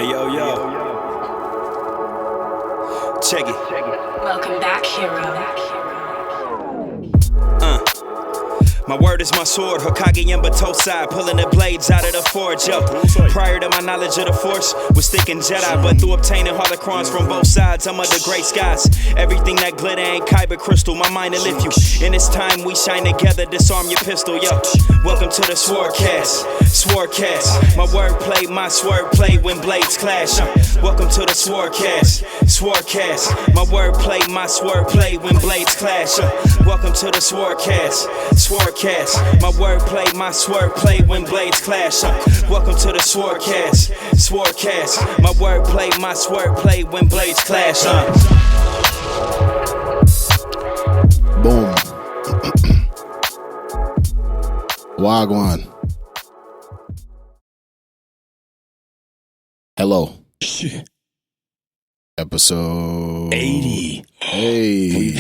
Hey, yo. Check it. Welcome back, hero. My word is my sword, Hokage and Batosai, pulling the blades out of the forge, yo. Prior to my knowledge of the Force, was thinking Jedi, but through obtaining holocrons from both sides, I'm under gray skies. Everything that glitter ain't kyber crystal, my mind to lift you. In this time we shine together, disarm your pistol, yo. Welcome to the SwordCast, my wordplay, my swordplay when blades clash. Welcome to the SwordCast, my wordplay, my swordplay when blades clash. Welcome to the SwordCast, my wordplay, my swordplay when blades clash. Welcome to the SwordCast, my wordplay, my swordplay when blades clash. Boom. Wagwan. Hello. Shit. Episode 80. Hey.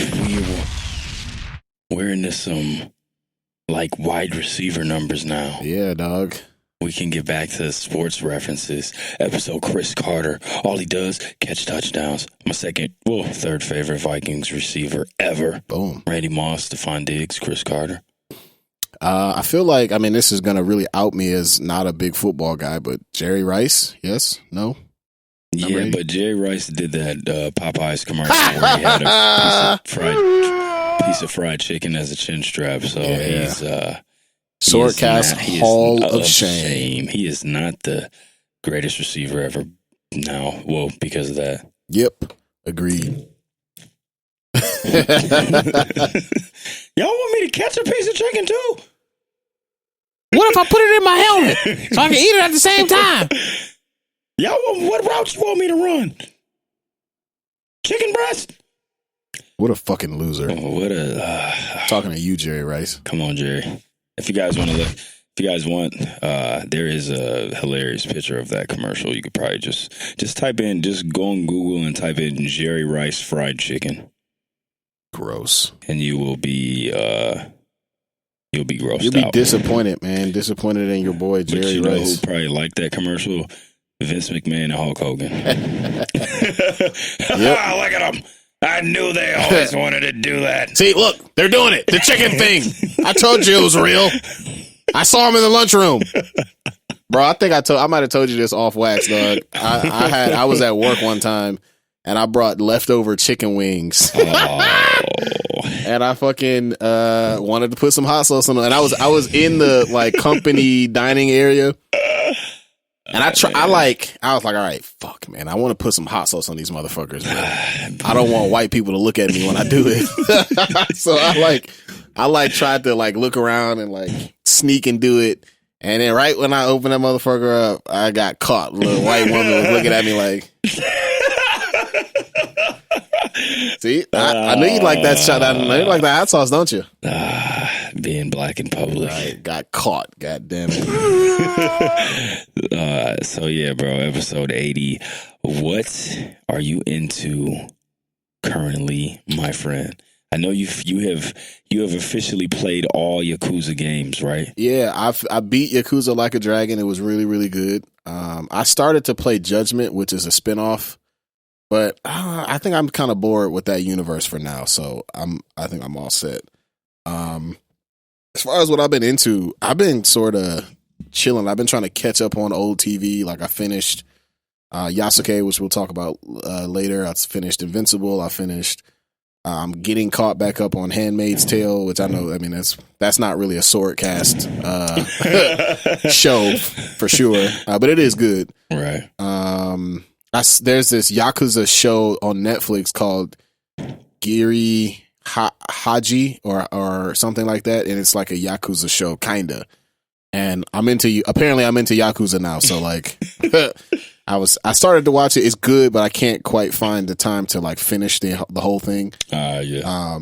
We're into some like wide receiver numbers now. Yeah, dog. We can get back to sports references. Episode Chris Carter. All he does, catch touchdowns. My third favorite Vikings receiver ever. Boom. Randy Moss, Stephon Diggs, Chris Carter. I feel like, this is going to really out me as not a big football guy, but Jerry Rice, yes? No? Yeah, but Jerry Rice did that Popeyes commercial where he had a piece of fried chicken as a chin strap. So he's SwordCast Hall of Shame. He is not the greatest receiver ever now. Well, because of that. Yep. Agreed. Y'all want me to catch a piece of chicken too? What if I put it in my helmet so I can eat it at the same time? What route you want me to run? Chicken breast? What a fucking loser. Talking to you, Jerry Rice. Come on, Jerry. If you guys want to look, there is a hilarious picture of that commercial. You could probably just type in, just go on Google and type in Jerry Rice fried chicken. Gross. And you will be grossed out. You'll be disappointed, man. Disappointed in your boy, Jerry but you know Rice. who probably liked that commercial? Vince McMahon and Hulk Hogan. Yep. Look at them. I knew they always wanted to do that. See, look, they're doing it. The chicken thing. I told you it was real. I saw him in the lunchroom. Bro, I think I might have told you this off wax, dog. I was at work one time and I brought leftover chicken wings. And I fucking wanted to put some hot sauce on them. And I was in the company dining area. And I was like, all right, fuck, man. I want to put some hot sauce on these motherfuckers, man. I don't want white people to look at me when I do it. So I tried to look around and sneak and do it. And then right when I opened that motherfucker up, I got caught. A little white woman was looking at me like, see, I knew you'd like that shot. I know you like that hot sauce, don't you? Being black in public. I got caught. God damn it. So yeah, bro, episode 80. What are you into currently, my friend? I know you have officially played all Yakuza games, right? Yeah, I beat Yakuza Like a Dragon. It was really, really good. I started to play Judgment, which is a spinoff, but I think I'm kind of bored with that universe for now. So I think I'm all set. As far as what I've been into, I've been sort of chilling. I've been trying to catch up on old TV. I finished Yasuke, which we'll talk about later. I finished Invincible. I finished getting caught back up on Handmaid's Tale, which I know, that's not really a SwordCast show for sure, but it is good. Right. There's this Yakuza show on Netflix called Giri Haji or something like that, and it's like a Yakuza show, kinda. And apparently I'm into Yakuza now, so I started to watch it. It's good, but I can't quite find the time to finish the whole thing. Yeah.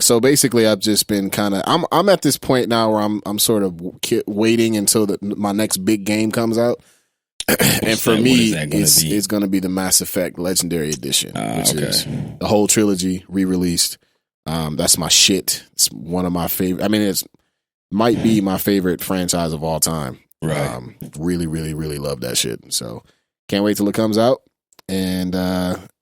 So basically, I've just been I'm at this point now where I'm sort of waiting until my next big game comes out. And for me, it's going to be the Mass Effect Legendary Edition, which is the whole trilogy re-released. That's my shit. It's one of my favorite. It might be my favorite franchise of all time. Right. Really, really, really love that shit. So Can't wait till it comes out. And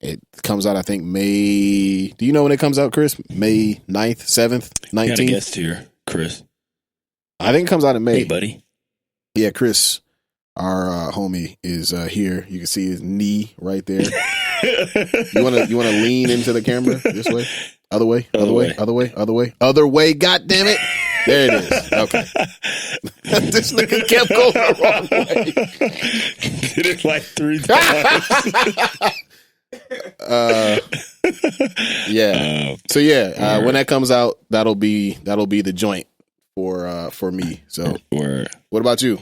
it comes out, I think, May. Do you know when it comes out, Chris? May 9th, 7th, 19th? Got a guest here, Chris. I think it comes out in May. Hey, buddy. Yeah, Chris, our homie, is here. You can see his knee right there. You wanna lean into the camera this way? Other way. Other way, god damn it. There it is. Okay. This nigga kept going the wrong way. Did it like 3 times. Yeah. So when that comes out, that'll be the joint for me. So what about you?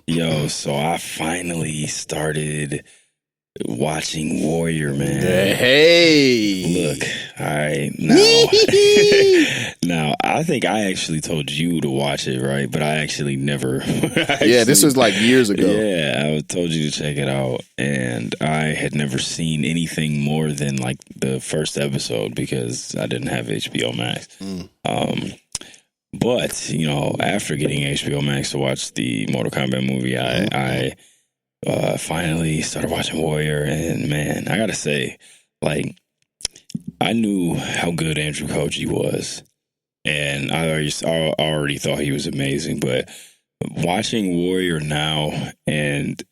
Yo, so I finally started watching Warrior, man. Hey. Look, all right, now I think I actually told you to watch it, right? But I actually never. This was like years ago. Yeah, I told you to check it out, and I had never seen anything more than like the first episode because I didn't have HBO Max. But after getting HBO Max to watch the Mortal Kombat movie, I finally started watching Warrior, and man, I gotta say, like, I knew how good Andrew Koji was, and I already thought he was amazing. But watching Warrior now, and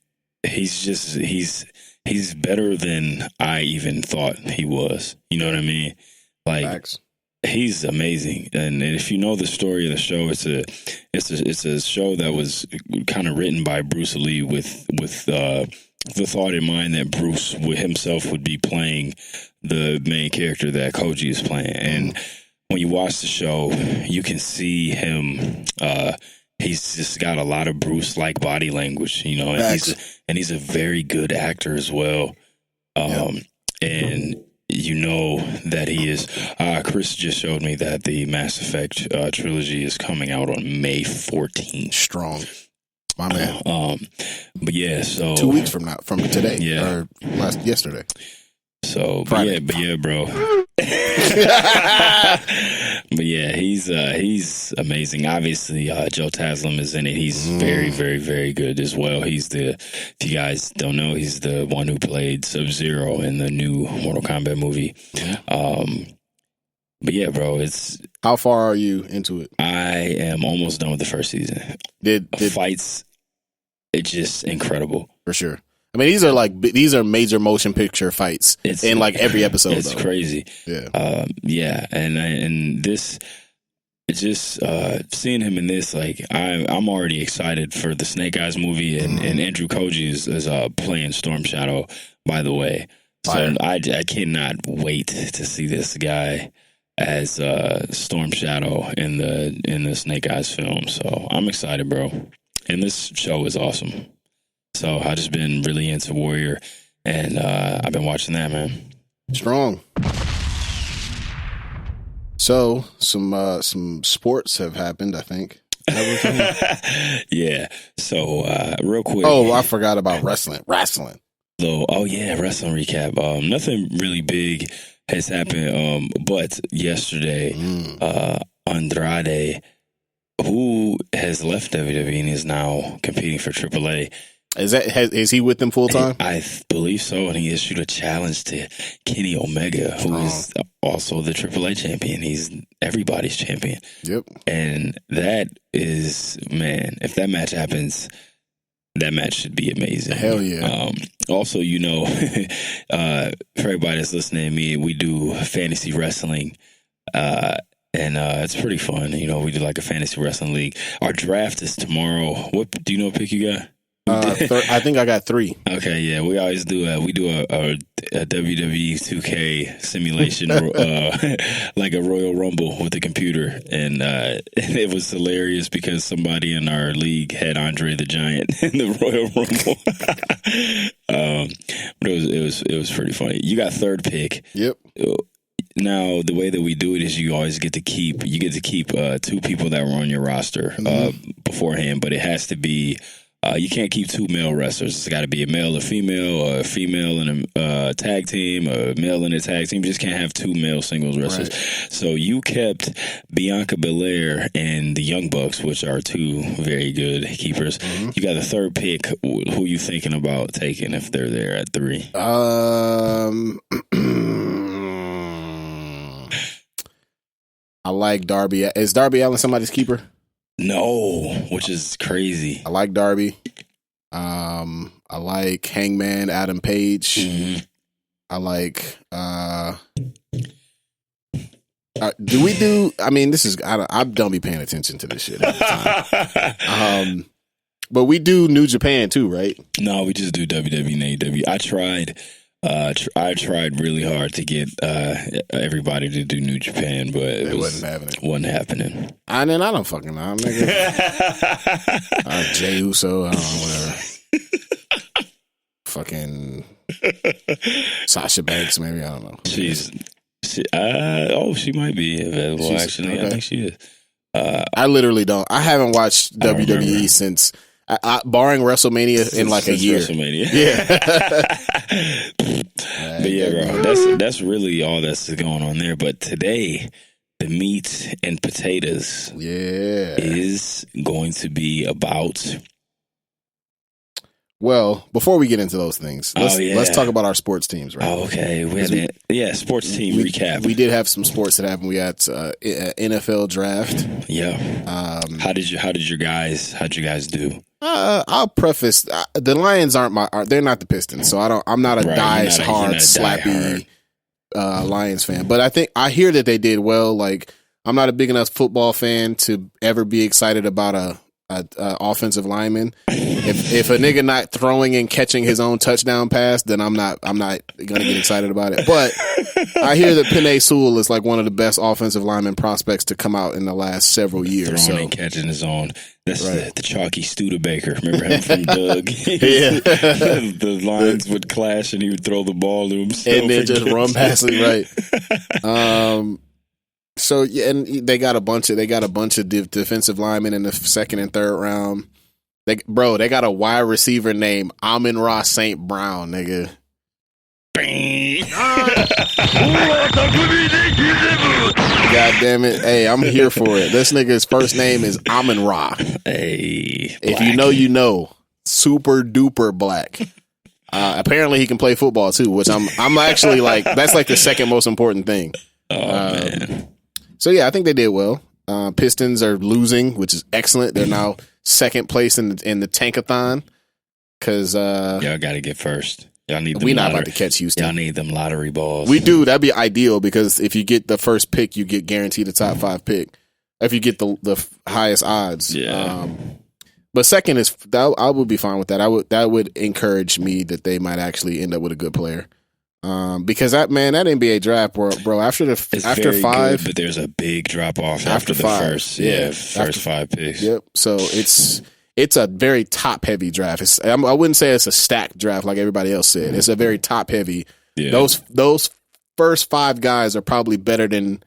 he's better than I even thought he was. You know what I mean? Like, Facts. He's amazing, and if you know the story of the show, it's a show that was kind of written by Bruce Lee with the thought in mind that Bruce himself would be playing the main character that Koji is playing. And when you watch the show, you can see him. He's just got a lot of Bruce-like body language, and he's a very good actor as well. And you know that he is. Chris just showed me that the Mass Effect trilogy is coming out on May 14th. Strong, my man. But yeah, so 2 weeks from today, yeah, or yesterday. So, but yeah, bro. But yeah, he's amazing. Obviously, Joe Taslim is in it. He's very, very, very good as well. If you guys don't know, he's the one who played Sub-Zero in the new Mortal Kombat movie. But yeah, bro, how far are you into it? I am almost done with the first season. The fights, it's just incredible. For sure. I mean, these are major motion picture fights in like every episode. It's crazy. Yeah. And this, it's just seeing him in this, like I'm already excited for the Snake Eyes movie, and Andrew Koji is playing Storm Shadow, by the way. So I cannot wait to see this guy as Storm Shadow in the Snake Eyes film. So I'm excited, bro. And this show is awesome. So I just been really into Warrior, and I've been watching that, man. Strong. So some sports have happened, I think. Yeah. So real quick. Oh, I forgot about wrestling. Oh yeah, wrestling recap. Nothing really big has happened. But yesterday, Andrade, who has left WWE and is now competing for AAA. Is he with them full time? I believe so, and he issued a challenge to Kenny Omega, who is also the AAA champion. He's everybody's champion. Yep. And that is, man, if that match happens, that match should be amazing. Hell yeah. Also, for everybody that's listening to me, we do fantasy wrestling, and it's pretty fun. We do like a fantasy wrestling league. Our draft is tomorrow. What do you know? What pick you got? I think I got 3. Okay, yeah, we always do. We do a WWE 2K simulation, like a Royal Rumble with the computer, and it was hilarious because somebody in our league had Andre the Giant in the Royal Rumble. But it was pretty funny. You got 3rd pick. Yep. Now the way that we do it is you always get to keep 2 people that were on your roster beforehand, but it has to be You can't keep 2 male wrestlers. It's got to be a male or a female in a tag team, a male in a tag team. You just can't have 2 male singles wrestlers. Right. So you kept Bianca Belair and the Young Bucks, which are 2 very good keepers. Mm-hmm. You got the third pick. Who you thinking about taking if they're there at 3? I like Darby. Is Darby Allin somebody's keeper? No, which is crazy. I like Darby. I like Hangman Adam Page. Mm-hmm. I like. Do we do? I mean, this is. I don't be paying attention to this shit all the time. But we do New Japan too, right? No, we just do WWE and AEW. I tried. I tried really hard to get everybody to do New Japan, but it wasn't happening. Wasn't happening. I don't fucking know, nigga. Jey Uso, I don't know, whatever. Fucking Sasha Banks, maybe, I don't know. She might be available. Actually, okay. I think she is. I literally don't. I haven't watched WWE since. Barring WrestleMania in like a year. WrestleMania. Yeah. But yeah, bro, that's really all that's going on there. But today, the meat and potatoes is going to be about. Well, before we get into those things, let's talk about our sports teams, right? Oh, okay. Sports team recap. We did have some sports that happened. We had NFL draft. Yeah. How'd you guys do? I'll preface the Lions they're not the Pistons, so I'm not a hard slappy Lions fan. But I hear that they did well. Like, I'm not a big enough football fan to ever be excited about a offensive lineman. If a nigga not throwing and catching his own touchdown pass, then I'm not gonna get excited about it. But I hear that Penei Sewell is like one of the best offensive lineman prospects to come out in the last several years. Throwing and catching his own. That's right. The chalky Studebaker. Remember him from Doug? Yeah. The lines would clash and he would throw the ball to himself. And then just run past it, right. So yeah, and they got a bunch of defensive linemen in the second and third round. They got a wide receiver named Amon-Ra St. Brown, nigga. God damn it. Hey, I'm here for it. This nigga's first name is Amon-Ra. Hey, if you know, you know. Super duper black. Apparently he can play football too, which I'm actually like, that's like the second most important thing. Oh, man. So yeah, I think they did well. Pistons are losing, which is excellent. They're now second place in the tankathon because y'all got to get first. Y'all need. We're not about to catch Houston. Y'all need them lottery balls. We do. That'd be ideal because if you get the first pick, you get guaranteed a top 5 pick. If you get the highest odds, yeah. But second is I would be fine with that. That would encourage me that they might actually end up with a good player. Because that NBA draft, bro, after 5, good, but there's a big drop off after the 5, first 5 picks. Yep. So it's a very top heavy draft. I wouldn't say it's a stacked draft like everybody else said. It's a very top heavy. Yeah. Those first 5 guys are probably better than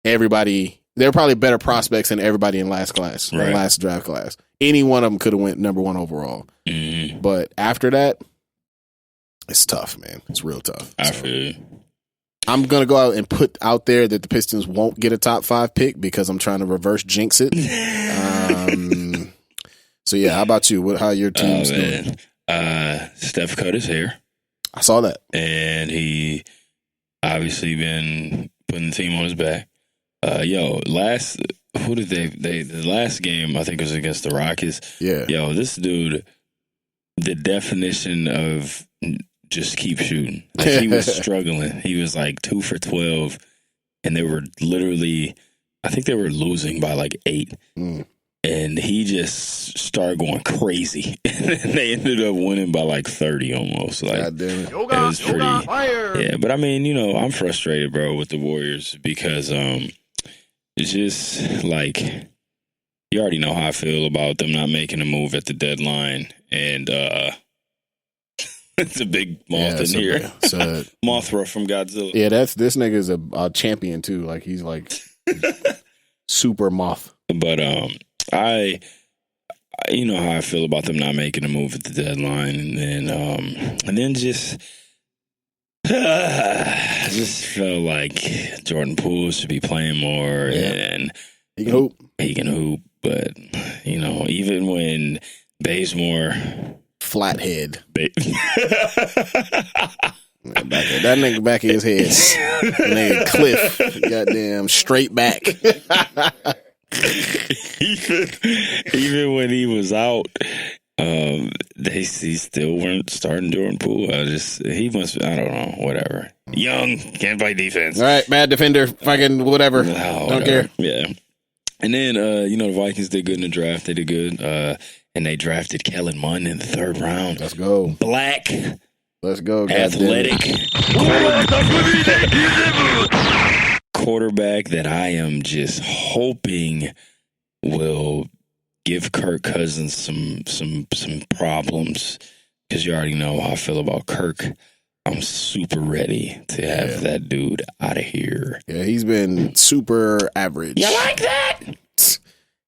everybody. They're probably better prospects than everybody in last class, right. Last draft class. Any one of them could have went number 1 overall. Mm-hmm. But after that, it's tough, man. It's real tough. I feel you. I'm going to go out and put out there that the Pistons won't get a top 5 pick because I'm trying to reverse jinx it. So, yeah, how about you? How your team's doing? Steph cut his hair. I saw that. And he obviously been putting the team on his back. The last game, I think, was against the Rockets. Yeah. Yo, this dude, the definition of just keep shooting. Like, he was struggling. He was like 2 for 12, and they were literally, I think they were losing by like 8. Mm. And he just started going crazy. And they ended up winning by like 30 almost. Like, God damn it. It was pretty. Yeah, but I mean, I'm frustrated, bro, with the Warriors because it's just like, you already know how I feel about them not making a move at the deadline. And it's a big moth in here. Mothra from Godzilla. Yeah, this nigga's a champion too. Like, he's like super moth. But I you know how I feel about them not making a move at the deadline, and then just I just felt like Jordan Poole should be playing more, and he can hoop. He can hoop, but you know, even when Bazemore flathead. That nigga back of his head. Nigga Cliff. Goddamn straight back. even when he was out, they still weren't starting Jordan Poole. I don't know, whatever. Young, can't play defense. All right, bad defender, fucking whatever. Don't care. Yeah. And then, the Vikings did good in the draft. They did good. And they drafted Kellen Mond in the 3rd round. Let's go. Black. Let's go. Athletic. Quarterback that I am just hoping will give Kirk Cousins some problems, because you already know how I feel about Kirk. I'm super ready to have that dude out of here. Yeah, he's been super average. You like that?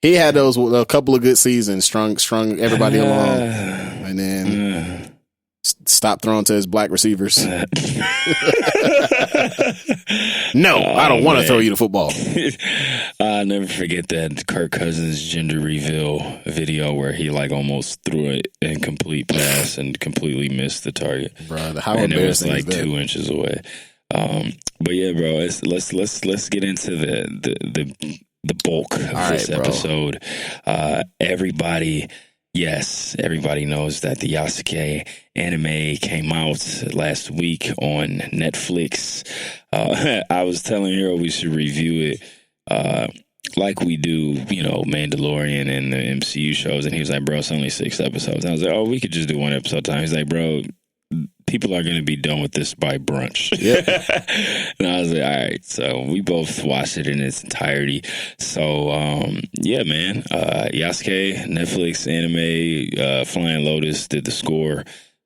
He had a couple of good seasons, strung everybody along, and then stopped throwing to his black receivers. No, I don't want to throw you the football. I'll never forget that Kirk Cousins gender reveal video where he almost threw an incomplete pass and completely missed the target. Bro, how and embarrassing it was is that? 2 inches away. But yeah, bro, let's get into the bulk of this episode. Everybody knows that the Yasuke anime came out last week on Netflix. I was telling Hero we should review it like we do, Mandalorian and the MCU shows. And he was like, bro, it's only 6 episodes. And I was like, oh, we could just do 1 episode time. He's like, bro, people are going to be done with this by brunch. Yep. And I was like, all right. So we both watched it in its entirety. So, yeah, man. Yasuke, Netflix anime, Flying Lotus did the score.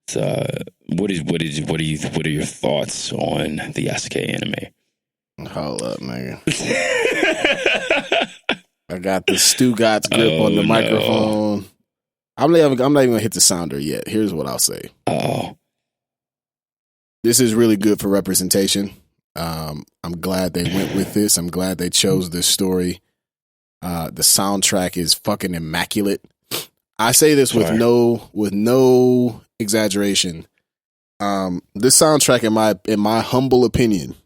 So, what are your thoughts on the Yasuke anime? Hold up, nigga. I got the Stugatz grip on the microphone. I'm not even going to hit the sounder yet. Here's what I'll say. This is really good for representation. I'm glad they went with this. I'm glad they chose this story. The soundtrack is fucking immaculate. I say this with no exaggeration. This soundtrack, in my humble opinion,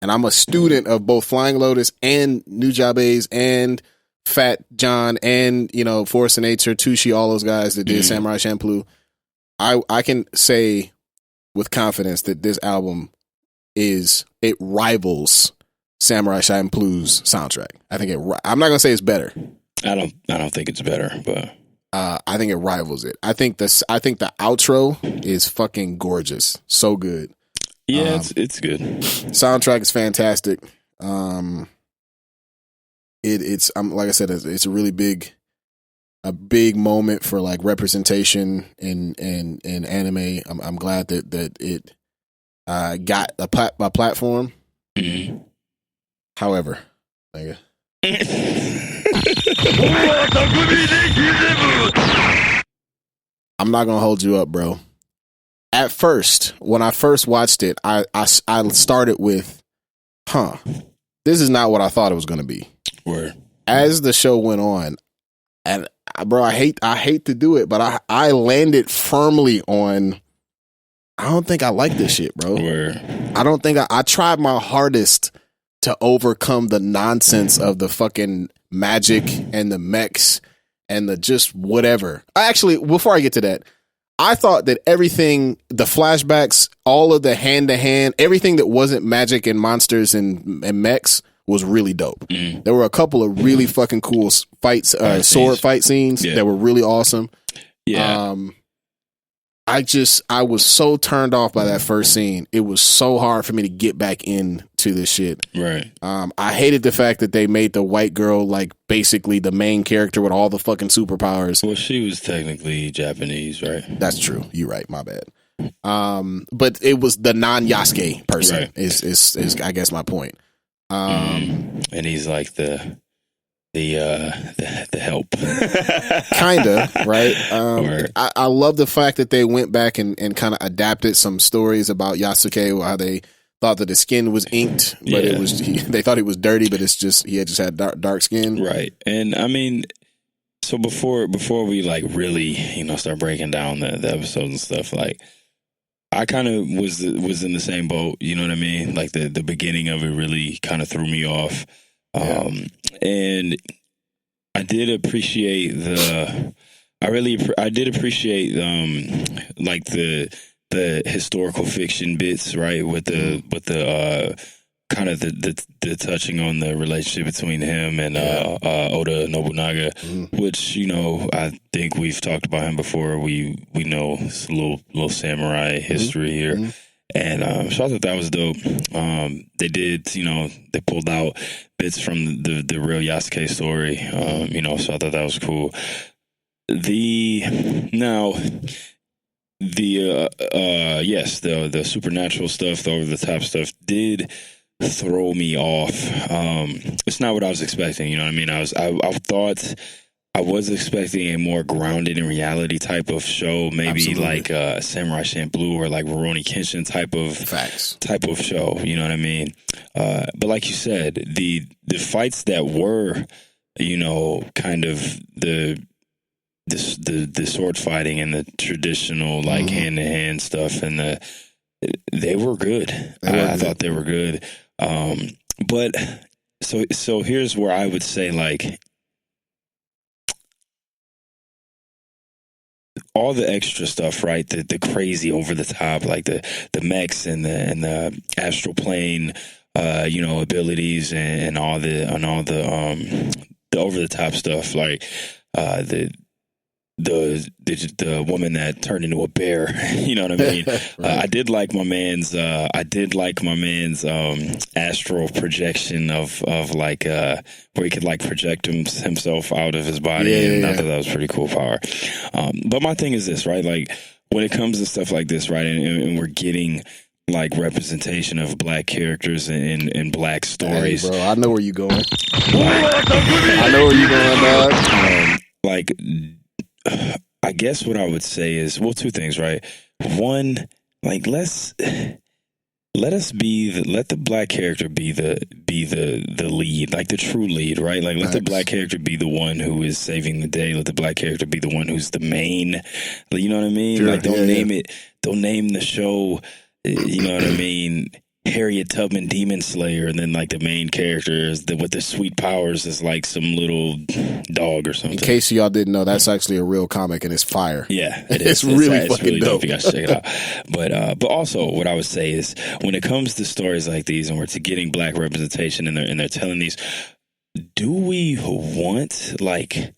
and I'm a student of both Flying Lotus and Nujabes and Fat John and Force of Nature, Tushi, all those guys that did Samurai Champloo. I can say with confidence that this album it rivals Samurai Champloo's soundtrack. I think I'm not gonna say it's better. I don't think it's better, but I think it rivals it. I think the outro is fucking gorgeous, so good. Yeah, it's good. Soundtrack is fantastic. It's like I said, it's a really big moment for representation in anime. I'm glad that it got a platform. Mm-hmm. However, nigga. I'm not gonna hold you up, bro. At first, when I first watched it, I started with, this is not what I thought it was gonna be. Word. As the show went on, and bro, I hate to do it, but I landed firmly on, I don't think I like this shit, bro. Word. I don't think I tried my hardest to overcome the nonsense of the fucking magic and the mechs and the just whatever. Actually, before I get to that, I thought that everything, the flashbacks, all of the hand-to-hand, everything that wasn't magic and monsters and mechs was really dope. Mm. There were a couple of really fucking cool fights, sword fight scenes that were really awesome. Yeah. I was so turned off by that first scene. It was so hard for me to get back into this shit. Right. I hated the fact that they made the white girl basically the main character with all the fucking superpowers. Well, she was technically Japanese, right? That's true. You're right. My bad. But it was the non-Yasuke person. Right. Is I guess my point. And he's like the the help. Kinda, right? I love the fact that they went back and kind of adapted some stories about Yasuke, how they thought that his skin was inked, but it was they thought he was dirty, but it's just he had dark skin. Right. And I mean, so before we like really, start breaking down the episodes and stuff, like I kind of was in the same boat, you know what I mean? Like the beginning of it really kind of threw me off. And I did appreciate like the historical fiction bits, right? With the kind of the touching on the relationship between him and Oda Nobunaga, which I think we've talked about him before. We know it's a little samurai history here, and so I thought that was dope. They did, they pulled out bits from the real Yasuke story, so I thought that was cool. The supernatural stuff, the over the top stuff did throw me off. It's not what I was expecting, you know what I mean? I thought I was expecting a more grounded in reality type of show, maybe like Samurai Champloo or like Rurouni Kenshin type of show, you know what I mean? But like you said, the fights that were, kind of the sword fighting and the traditional like hand to hand stuff, and they were good. I thought they were good. But so here's where I would say, like, all the extra stuff, right? The crazy over the top, like the mechs and the astral plane, abilities and all the over the top stuff, like the woman that turned into a bear, you know what I mean? Right. I did like my man's astral projection of like where he could like project himself out of his body, and I thought that was pretty cool power. But my thing is this, right? Like when it comes to stuff like this, right, and we're getting like representation of black characters and black stories. Hey, bro, I know where you're going. I know where you're going, dog. Like, I guess what I would say is, well, two things, right? One, like let the black character be the lead, like the true lead, right? Like let the black character be the one who is saving the day. Let the black character be the one who's the main. You know what I mean? Sure. Like don't name the show. You know what I mean? Harriet Tubman Demon Slayer, and then like the main character is with the sweet powers is like some little dog or something. In case y'all didn't know, that's actually a real comic and it's fire. Yeah, it is. It's really dope. You guys check it out. But also, what I would say is when it comes to stories like these, and we're getting black representation, and they're telling these, do we want like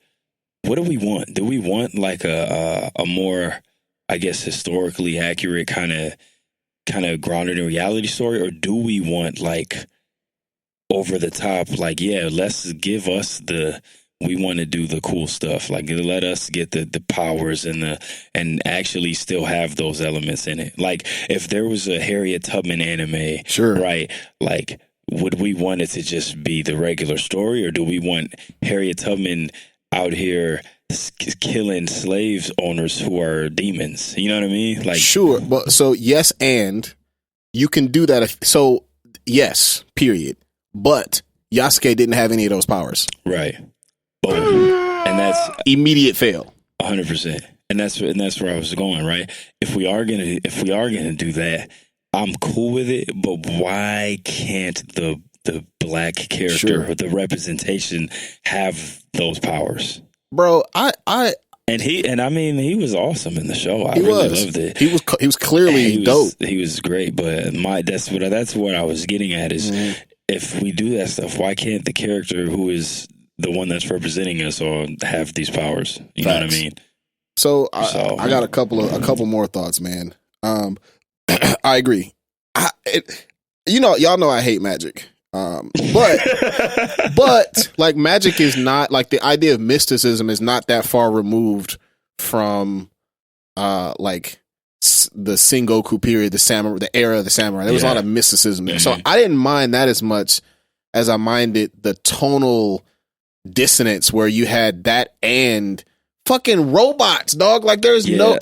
what do we want? Do we want like a more, I guess, historically accurate kind of grounded in reality story, or do we want like over the top, like, let's give us we want to do the cool stuff, like let us get the powers and actually still have those elements in it. Like if there was a Harriet Tubman anime, sure, right, like would we want it to just be the regular story, or do we want Harriet Tubman out here killing slaves owners who are demons? You know what I mean? Like, sure. But so yes, and you can do that. So yes, period. But Yasuke didn't have any of those powers. Right. Boom. And that's immediate fail. 100%. And that's where I was going. Right. If we are gonna do that, I'm cool with it. But why can't the black character or the representation have those powers? Bro, he was awesome in the show. I really loved it. He was clearly dope. He was great, but that's what I was getting at is if we do that stuff, why can't the character who is the one that's representing us or have these powers? You know what I mean? So I got a couple more thoughts, man. I agree. Y'all know I hate magic. But like magic is not like the idea of mysticism is not that far removed from like the Sengoku period, the era of the samurai. There was a lot of mysticism there. So I didn't mind that as much as I minded the tonal dissonance where you had that and fucking robots, dog. Like there's the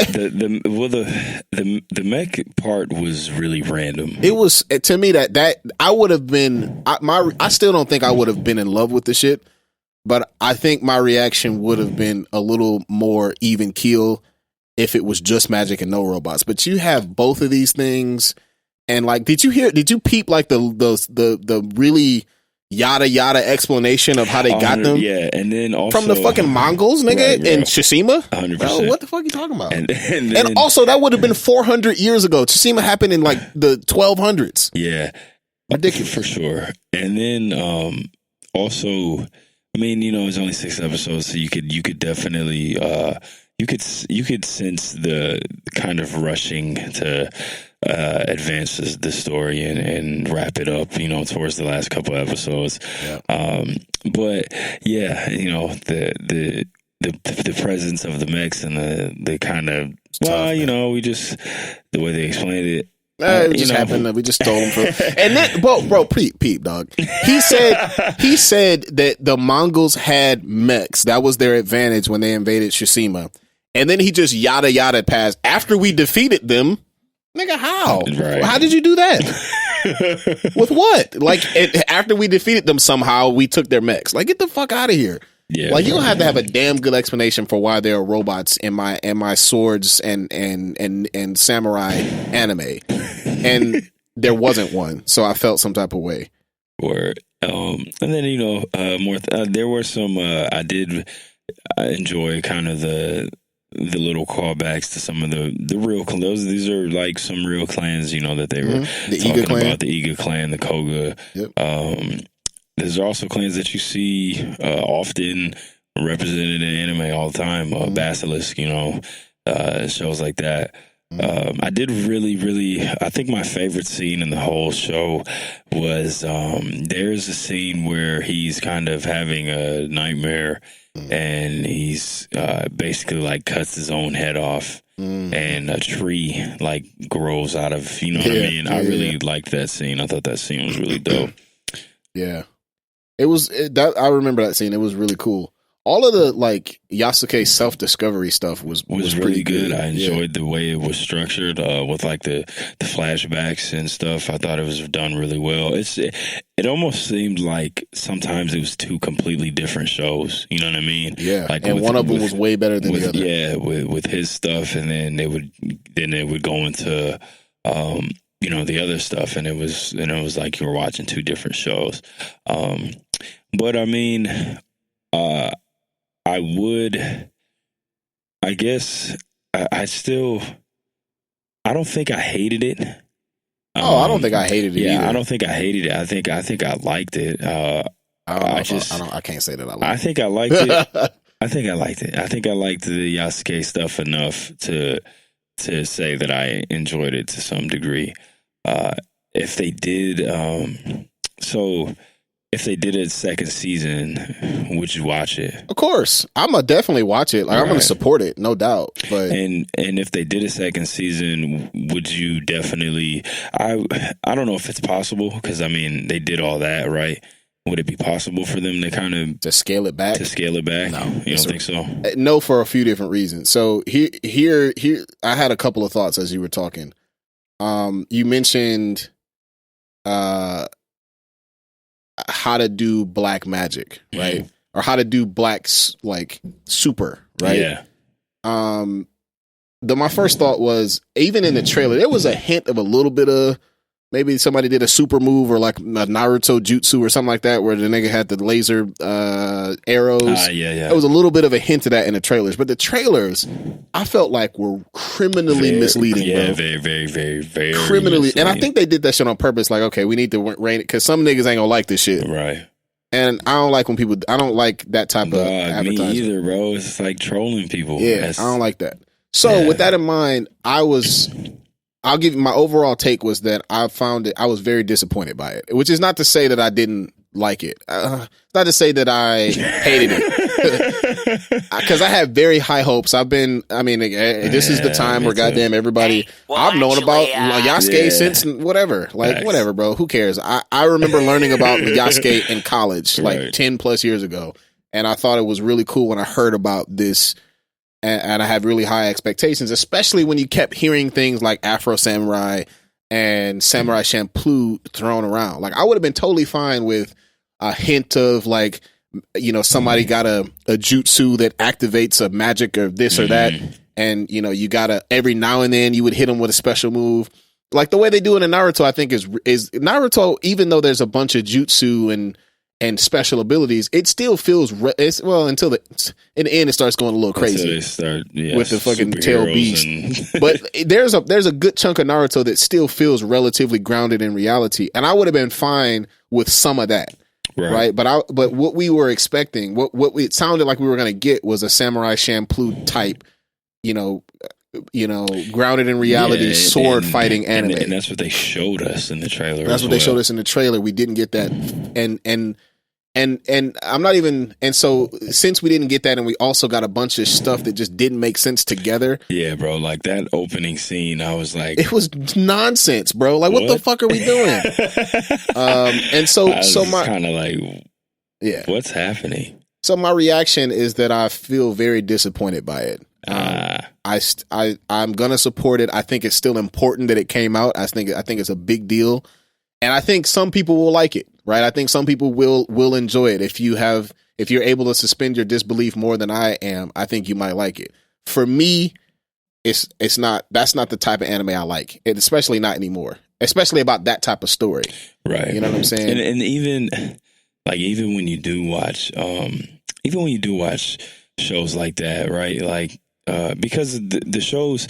mech part was really random. It was, to me, that I would have been I still don't think I would have been in love with the shit, but I think my reaction would have been a little more even keel if it was just magic and no robots. But you have both of these things, and like, did you peep like the really yada yada explanation of how they got them? Yeah, and then also from the fucking Mongols, nigga, right, in Tsushima. 100%. Bro, what the fuck are you talking about? And also, that would have been 400 years ago. Tsushima happened in like the 1200s. Yeah, ridiculous for sure. And then also, I mean, you know, it's only 6 episodes, so you could definitely you could sense the kind of rushing to advance the story and wrap it up, you know, towards the last couple episodes. Yeah. But yeah, you know, the presence of the mechs and the kind of you know, we just the way they explained it. It just happened that we just stole him from. And then, bro, peep, dog. He said that the Mongols had mechs. That was their advantage when they invaded Tsushima. And then he just yada past after we defeated them. Nigga, how? Right. How did you do that? With what? Like, after we defeated them somehow, we took their mechs. Like, get the fuck out of here. Yeah, like, you don't have to have a damn good explanation for why there are robots in my swords and samurai anime. And there wasn't one, so I felt some type of way. And then, you know, there were some I did enjoy kind of the little callbacks to some of the real these are like some real clans, you know, that they were talking about, the Iga clan, the Koga. Yep. There's also clans that you see often represented in anime all the time. Basilisk, you know, shows like that. I did really, I think my favorite scene in the whole show was there's a scene where he's kind of having a nightmare and he's basically like cuts his own head off and a tree like grows out of, you know what I mean? I really liked that scene. I thought that scene was really dope. Yeah. It was I remember that scene. It was really cool. All of the like Yasuke self-discovery stuff was really good. I enjoyed the way it was structured with like the flashbacks and stuff. I thought it was done really well. It almost seemed like sometimes it was 2 completely different shows. You know what I mean? Yeah. Like and one of them was way better than the other. Yeah, with his stuff, and then they would go into you know, the other stuff, and it was like you were watching 2 different shows. But I mean, I guess I don't think I hated it. I don't think I hated it either. I don't think I hated it. I think I liked it. I can't say that I liked it. I think I liked it. I think I liked it. I think I liked the Yasuke stuff enough to say that I enjoyed it to some degree. If they did, if they did a second season, would you watch it? Of course, I'm gonna definitely watch it. Like, I'm gonna support it, no doubt. But and if they did a second season, would you definitely? I don't know if it's possible, because I mean they did all that, right? Would it be possible for them to kind of scale it back? No, you don't think so? No, for a few different reasons. So here, I had a couple of thoughts as you were talking. You mentioned how to do black magic, right? Or how to do black like super, right? Yeah. My first thought was, even in the trailer, there was a hint of a little bit of maybe somebody did a super move or like a Naruto jutsu or something like that, where the nigga had the laser arrows. Yeah. There was a little bit of a hint of that in the trailers, but the trailers I felt like were criminally misleading. Yeah, bro. very criminally. And I think they did that shit on purpose. Like, okay, we need to rein it, because some niggas ain't gonna like this shit, right? And I don't like when people. I don't like that type of advertising. Me either, bro. It's like trolling people. Yeah, I don't like that. So with that in mind, I'll give you my overall take was that I found it. I was very disappointed by it, which is not to say that I didn't like it. Not to say that I hated it, because I had very high hopes. This is the time where goddamn everybody. I've known about Yasuke since whatever. Like, whatever, bro. Who cares? I remember learning about Yasuke in college, like 10 plus years ago. And I thought it was really cool when I heard about this, and I had really high expectations, especially when you kept hearing things like Afro Samurai and Samurai Champloo thrown around. Like, I would have been totally fine with a hint of, like, you know, somebody got a jutsu that activates a magic or this or that. And, you know, you gotta, every now and then you would hit them with a special move. Like the way they do it in Naruto, I think is Naruto, even though there's a bunch of jutsu and special abilities, it still feels until in the end it starts going a little crazy with the fucking tail beast. But there's a good chunk of Naruto that still feels relatively grounded in reality, and I would have been fine with some of that, right? But what we were expecting, what it sounded like we were going to get was a Samurai Champloo type, you know, grounded in reality, sword fighting anime, and that's what they showed us in the trailer. That's what they showed us in the trailer. We didn't get that, and I'm not even. And so since we didn't get that, and we also got a bunch of stuff that just didn't make sense together. Yeah, bro. Like that opening scene, I was like, it was nonsense, bro. Like, what the fuck are we doing? And so my kind of like, what's happening? So my reaction is that I feel very disappointed by it. I'm gonna support it. I think it's still important that it came out. I think it's a big deal, and I think some people will like it. Right? I think some people will enjoy it. If you're able to suspend your disbelief more than I am, I think you might like it. For me, that's not the type of anime I like, and especially not anymore. Especially about that type of story. Right. You know what I'm saying? And even when you do watch shows like that, right? Like because the shows,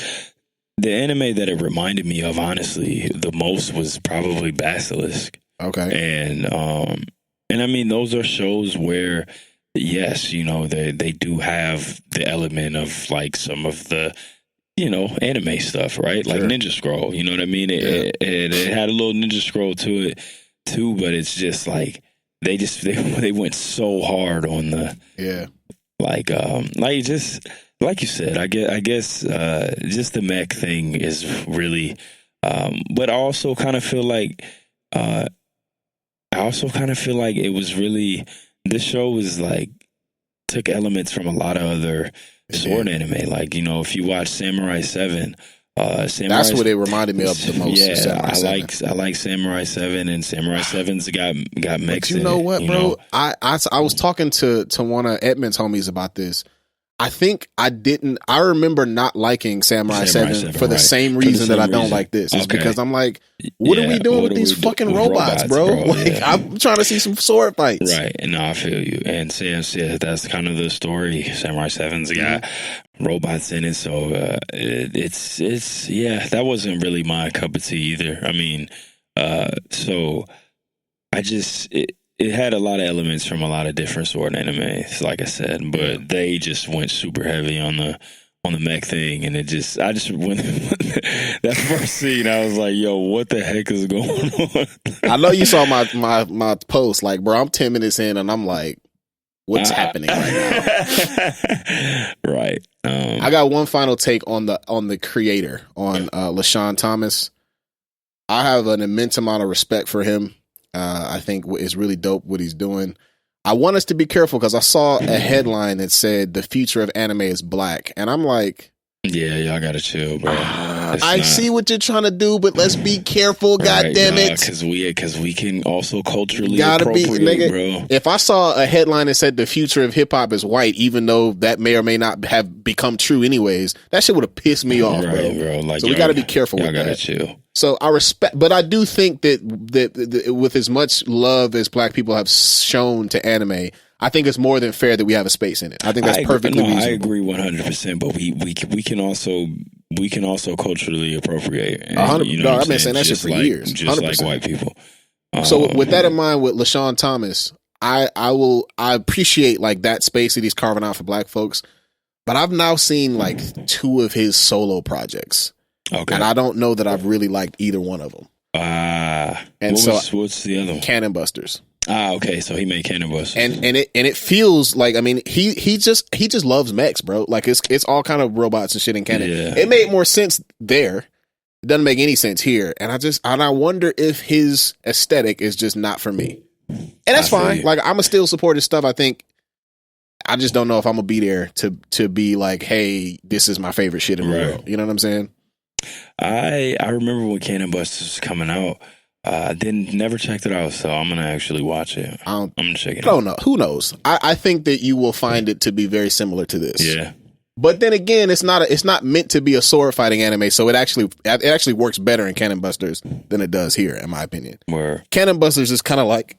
the anime that it reminded me of, honestly, the most was probably Basilisk. Okay. And I mean, those are shows where, yes, you know, they do have the element of like some of the, you know, anime stuff, right? Like Ninja Scroll, you know what I mean? It had a little Ninja Scroll to it too, but it's just like they went so hard on the just like you said, I guess just the mech thing is really, but I also kind of feel like it was really, this show was like, took elements from a lot of other sword anime. Like, you know, if you watch Samurai 7, that's what it reminded me of the most. Yeah, I like Samurai 7, and Samurai 7's got mechs. But you know what, bro? I was talking to one of Edmund's homies about this. I think I remember not liking Samurai 7 for the same reason that I don't like this. It's because I'm like, what are we doing with these fucking robots, bro? Like, I'm trying to see some sword fights. Right. And I feel you. And that's kind of the story. Samurai 7's got robots in it. So it's that wasn't really my cup of tea either. I mean, so I just... It had a lot of elements from a lot of different sword animes, like I said, but they just went super heavy on the mech thing, and I just went that first scene, I was like, yo, what the heck is going on? I know you saw my post, like, bro, I'm 10 minutes in, and I'm like, what's happening right now? Right. I got one final take on the creator, on LeSean Thomas. I have an immense amount of respect for him. I think it's really dope what he's doing. I want us to be careful because I saw a headline that said the future of anime is black. And I'm like, yeah, y'all gotta chill, bro. I see what you're trying to do, but let's be careful, goddamn it. Because we can also culturally appropriate, bro. If I saw a headline that said the future of hip hop is white, even though that may or may not have become true anyways, that shit would have pissed me off, bro. Like, so we got to be careful with that. Y'all gotta chill. So I respect, but I do think that with as much love as black people have shown to anime, I think it's more than fair that we have a space in it. I think that's perfectly reasonable. I agree 100%, but we can also culturally appreciate. You know, I've been saying that shit for years. Just 100%. Like white people. So with that in mind, with LeSean Thomas, I appreciate like that space that he's carving out for black folks, but I've now seen like 2 of his solo projects. Okay. And I don't know that I've really liked either one of them. What's the other one? Cannon Busters. Okay. So he made Cannon Busters. And it feels like, I mean, he just loves mechs, bro. Like it's all kind of robots and shit in Cannon. Yeah. It made more sense there. It doesn't make any sense here. And I wonder if his aesthetic is just not for me. And that's fine. Like, I'ma still support his stuff. I think I just don't know if I'm gonna be there to be like, hey, this is my favorite shit in the Right. world. You know what I'm saying? I remember when Cannon Busters was coming out. Never checked it out, so I'm gonna actually watch it. I'm gonna check it out. I don't know. Who knows? I think that you will find it to be very similar to this. Yeah. But then again, it's not meant to be a sword fighting anime, so it actually works better in Cannon Busters than it does here, in my opinion. Where Cannon Busters is kind of like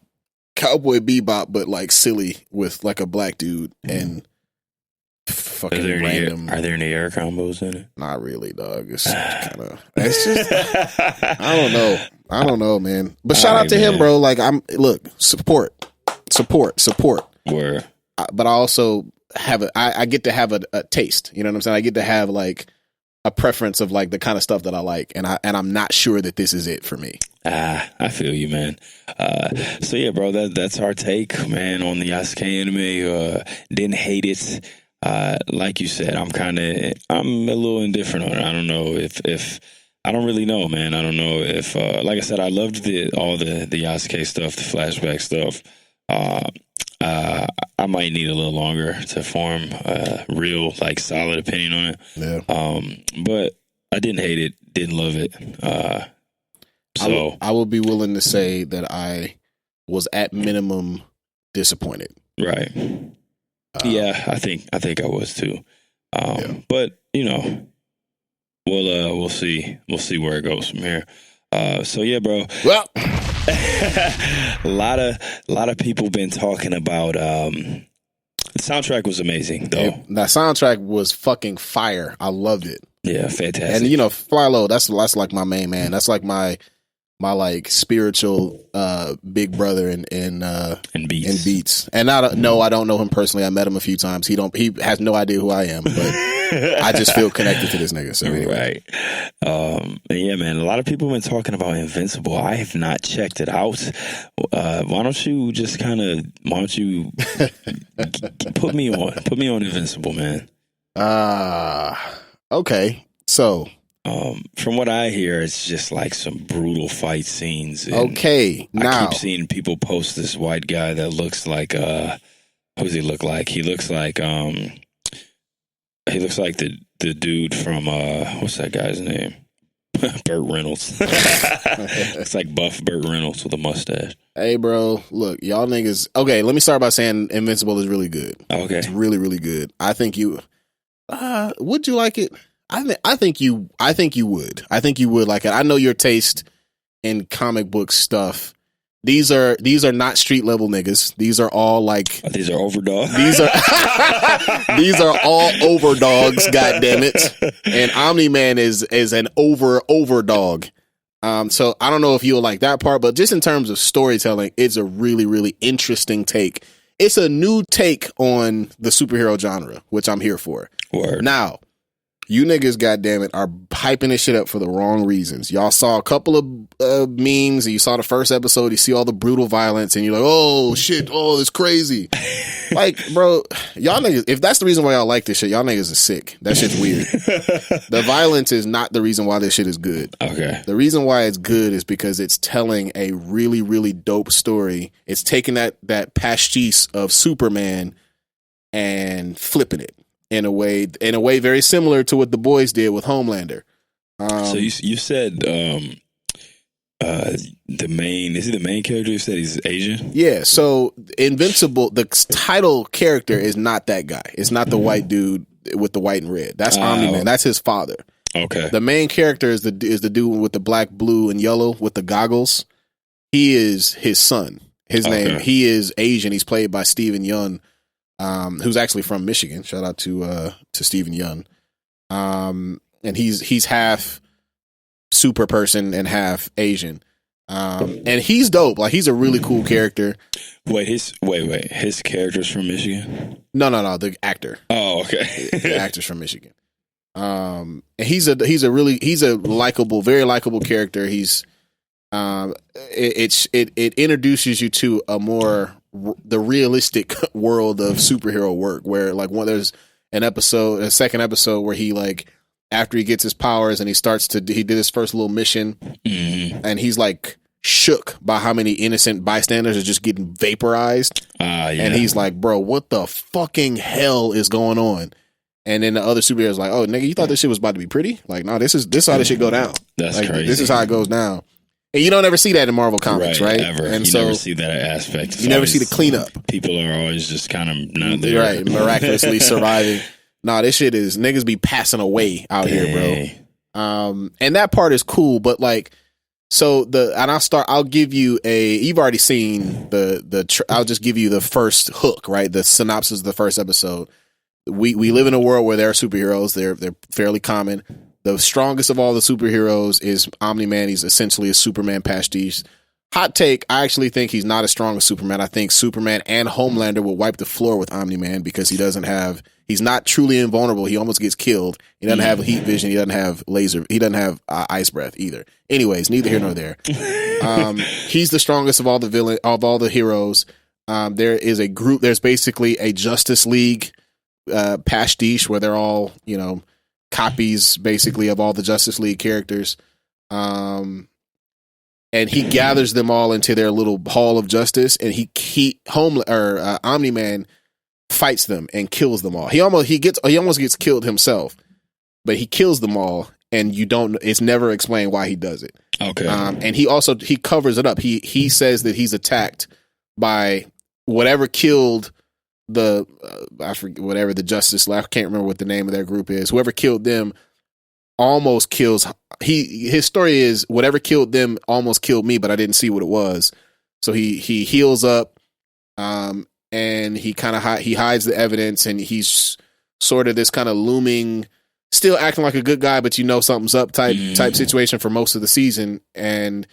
Cowboy Bebop, but like silly with like a black dude and fucking random. Are there any air combos in it? Not really, dog. It's kind of. It's just. I don't know, man. But shout out to him, bro. Like support. Where But I also I get to have a taste. You know what I'm saying? I get to have like a preference of like the kind of stuff that I like, and I'm not sure that this is it for me. I feel you, man. So yeah, bro, that's our take, man, on the Yasuke anime. Didn't hate it. Like you said, I'm a little indifferent on it. I don't know if I don't really know, man. I don't know if like I said, I loved all the Yasuke stuff, the flashback stuff. I might need a little longer to form a real, like, solid opinion on it. Yeah. But I didn't hate it, didn't love it. So I will be willing to say that I was at minimum disappointed. right, yeah, I think I was too. But you know, we'll see where it goes from here. So yeah, bro. Well. a lot of people been talking about the soundtrack was amazing though. That soundtrack was fucking fire. I loved it. Yeah, fantastic. And you know, Fly Low, that's like my main man. That's like my like spiritual big brother in beats. And I don't know him personally. I met him a few times. He has no idea who I am, but I just feel connected to this nigga. So anyway. Right. Yeah, man. A lot of people have been talking about Invincible. I have not checked it out. Why don't you put me on Invincible, man? Okay. So from what I hear, it's just like some brutal fight scenes. Okay, now I keep seeing people post this white guy that looks like who does he look like? He looks like the dude from what's that guy's name? Burt Reynolds. It's like buff Burt Reynolds with a mustache. Hey, bro, look, y'all niggas. Okay, let me start by saying Invincible is really good. Okay, it's really, really good. I think you. Would you like it? I think you would. I think you would like it. I know your taste in comic book stuff. These are not street level niggas. These are all like these are overdogs. These are all overdogs. God damn it! And Omni-Man is an overdog. So I don't know if you'll like that part, but just in terms of storytelling, it's a really, really interesting take. It's a new take on the superhero genre, which I'm here for. Word. Now, you niggas, goddammit, are hyping this shit up for the wrong reasons. Y'all saw a couple of memes, and you saw the first episode, you see all the brutal violence, and you're like, oh, shit, oh, it's crazy. Like, bro, y'all niggas, if that's the reason why y'all like this shit, y'all niggas are sick. That shit's weird. The violence is not the reason why this shit is good. Okay. The reason why it's good is because it's telling a really, really dope story. It's taking that pastiche of Superman and flipping it. In a way very similar to what the boys did with Homelander. So you said the main character? You said he's Asian? Yeah, so Invincible, the title character is not that guy. It's not the white dude with the white and red. That's Omni-Man. That's his father. Okay. The main character is the dude with the black, blue, and yellow with the goggles. He is his son. His name, he is Asian. He's played by Steven Yeun. Who's actually from Michigan. Shout out to Steven Yeun. And he's half super person and half Asian. And he's dope. Like, he's a really cool character. His character's from Michigan? No, the actor. Oh, okay. The actor's from Michigan. And he's a likable, very likable character. He's it introduces you to the realistic world of superhero work, where like there's a second episode where he, like, after he gets his powers and he did his first little mission, and he's like shook by how many innocent bystanders are just getting vaporized. And he's like, bro, what the fucking hell is going on? And then the other superheroes like, oh, nigga, you thought this shit was about to be pretty? Like, no, this is how this shit go down. That's like, crazy. This is how it goes down. And you don't ever see that in Marvel comics, right? Ever. And you so never see that aspect. It's you never see the cleanup. People are always just kind of not there. Right, miraculously surviving. Nah, this shit is, niggas be passing away out here, bro. And that part is cool, but like, so I'll give you you've already seen I'll just give you the first hook, right? The synopsis of the first episode. We live in a world where there are superheroes. They're fairly common. The strongest of all the superheroes is Omni-Man. He's essentially a Superman pastiche. Hot take, I actually think he's not as strong as Superman. I think Superman and Homelander will wipe the floor with Omni-Man because he's not truly invulnerable. He almost gets killed. He doesn't have heat vision. He doesn't have laser. He doesn't have ice breath either. Anyways, neither here nor there. He's the strongest of all the heroes. There is a group. There's basically a Justice League pastiche where they're all, copies basically of all the Justice League characters. And he gathers them all into their little hall of justice, and Omni-Man fights them and kills them all. He almost gets killed himself, but he kills them all, and it's never explained why he does it. Okay. And he covers it up. He says that he's attacked by whatever killed whatever the Justice League, I can't remember what the name of their group is. Whoever killed them almost kills. His story is whatever killed them almost killed me, but I didn't see what it was. So he heals up, and he he hides the evidence, and he's sort of this kind of looming, still acting like a good guy, but something's up type situation for most of the season. And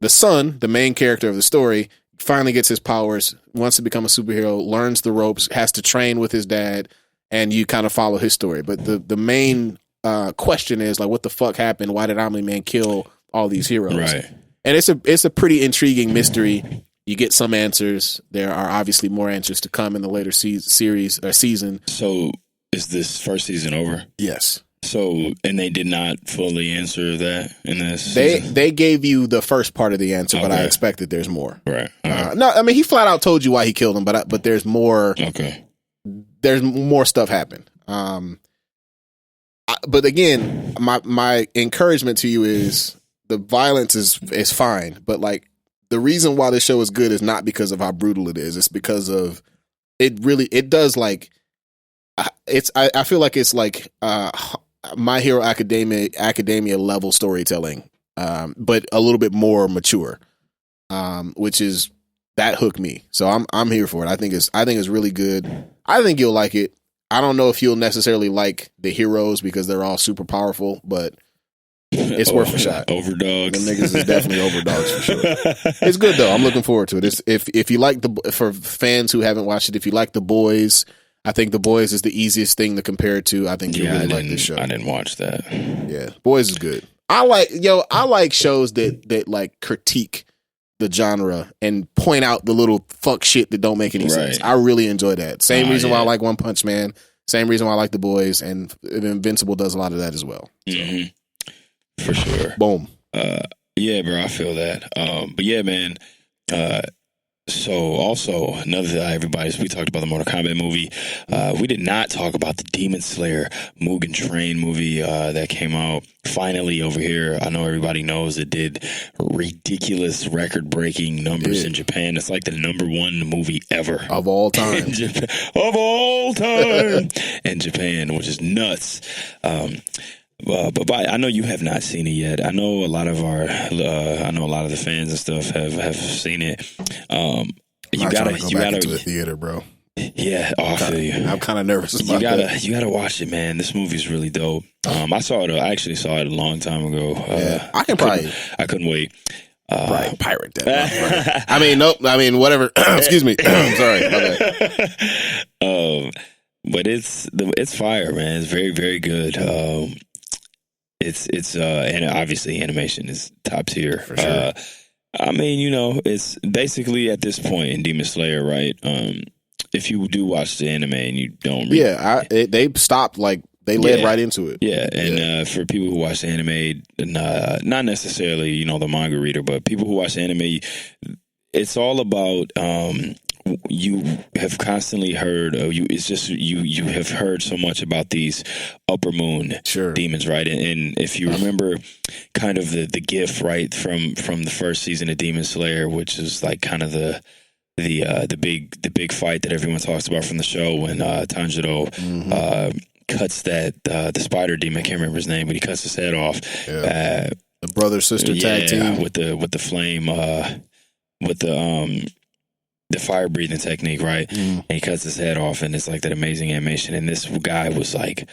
the son, the main character of the story, finally gets his powers, wants to become a superhero, learns the ropes, has to train with his dad, and you kind of follow his story. But the main question is like, what the fuck happened? Why did Omni-Man kill all these heroes? Right. And it's a pretty intriguing mystery. You get some answers. There are obviously more answers to come in the later series or season. So is this first season over? Yes. So, and they did not fully answer that in this season? They gave you the first part of the answer, but I expected there's more. Right. No, I mean, he flat out told you why he killed him, but there's more. Okay. There's more stuff happen. But again, my encouragement to you is the violence is fine, but like the reason why this show is good is not because of how brutal it is. It's because of it does like I feel like it's like My Hero Academia level storytelling, but a little bit more mature, which is that hooked me. So I'm here for it. I think it's really good. I think you'll like it. I don't know if you'll necessarily like the heroes because they're all super powerful, but it's worth a shot. Overdogs. The niggas is definitely overdogs for sure. It's good though. I'm looking forward to it. If you like for fans who haven't watched it, if you like The Boys, I think The Boys is the easiest thing to compare it to. I think you really like this show. I didn't watch that. Yeah, Boys is good. I like shows that like critique the genre and point out the little fuck shit that don't make any sense. I really enjoy that. Same reason why I like One Punch Man. Same reason why I like The Boys, and Invincible does a lot of that as well. So. Mm-hmm. For sure. Boom. Yeah, bro, I feel that. But yeah, man. So also another we talked about the Mortal Kombat movie. We did not talk about the Demon Slayer Mugen Train movie that came out finally over here. I know everybody knows it did ridiculous record-breaking numbers in Japan. It's like the #1 movie ever of all time. In Japan, which is nuts. But I know you have not seen it yet. I know a lot of the fans and stuff have seen it. You gotta go back into the theater, bro. Yeah, I feel you. I'm kind of nervous about that. You gotta watch it, man. This movie's really dope. I actually saw it a long time ago. Yeah, I couldn't wait. Probably pirate that. I mean, nope. I mean, whatever. Excuse me. Sorry. But it's fire, man. It's very, very good. And obviously animation is top tier for sure. I mean, it's basically at this point in Demon Slayer, right? If you do watch the anime and you don't, they stopped like They led right into it. Yeah, and for people who watch anime, not necessarily the manga reader, but people who watch anime, it's all about you have constantly heard it's just you have heard so much about these upper moon demons, right? And if you remember kind of the gif, right, from the first season of Demon Slayer, which is like kind of the big fight that everyone talks about from the show when Tanjiro cuts the spider demon, I can't remember his name, but he cuts his head off. The brother sister tag team with the flame with the fire breathing technique, right? And he cuts his head off, and it's like that amazing animation. And this guy was like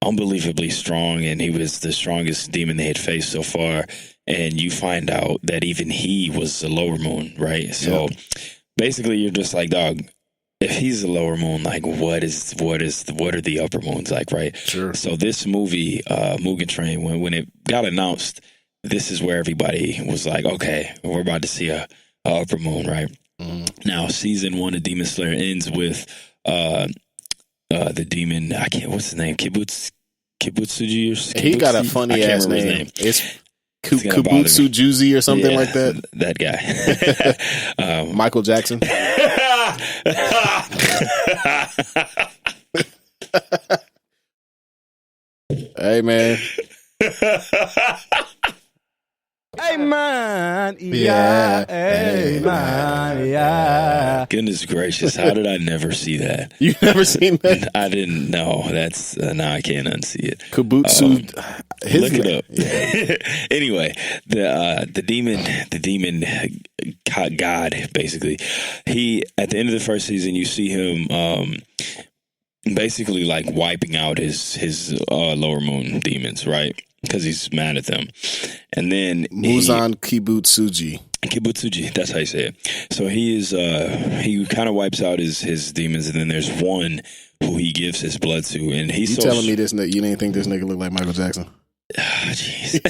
unbelievably strong, and he was the strongest demon they had faced so far. And you find out that even he was the lower moon, right? So basically, you're just like, dog, if he's the lower moon, like what are the upper moons like, right? Sure. So this movie, Mugen Train, when it got announced, this is where everybody was like, okay, we're about to see a upper moon, right? Now, season 1 of Demon Slayer ends with the demon. What's his name? Kibutsuji. He got a funny ass name. It's Kubutsu Juzi or something like that. That guy, Michael Jackson. Hey man. Hey man, hey man, yeah. Goodness gracious, how did I never see that? You never seen that? I didn't know. That's now I can't unsee it. Kubutsu, look it up. Yeah. Anyway, the demon god, basically. He at the end of the first season, you see him basically like wiping out his lower moon demons, right? Because he's mad at them. And then Muzan Kibutsuji, that's how you say it. So he kind of wipes out his demons, and then there's one who he gives his blood to, and he's telling me this, you didn't think this nigga looked like Michael Jackson? Jeez.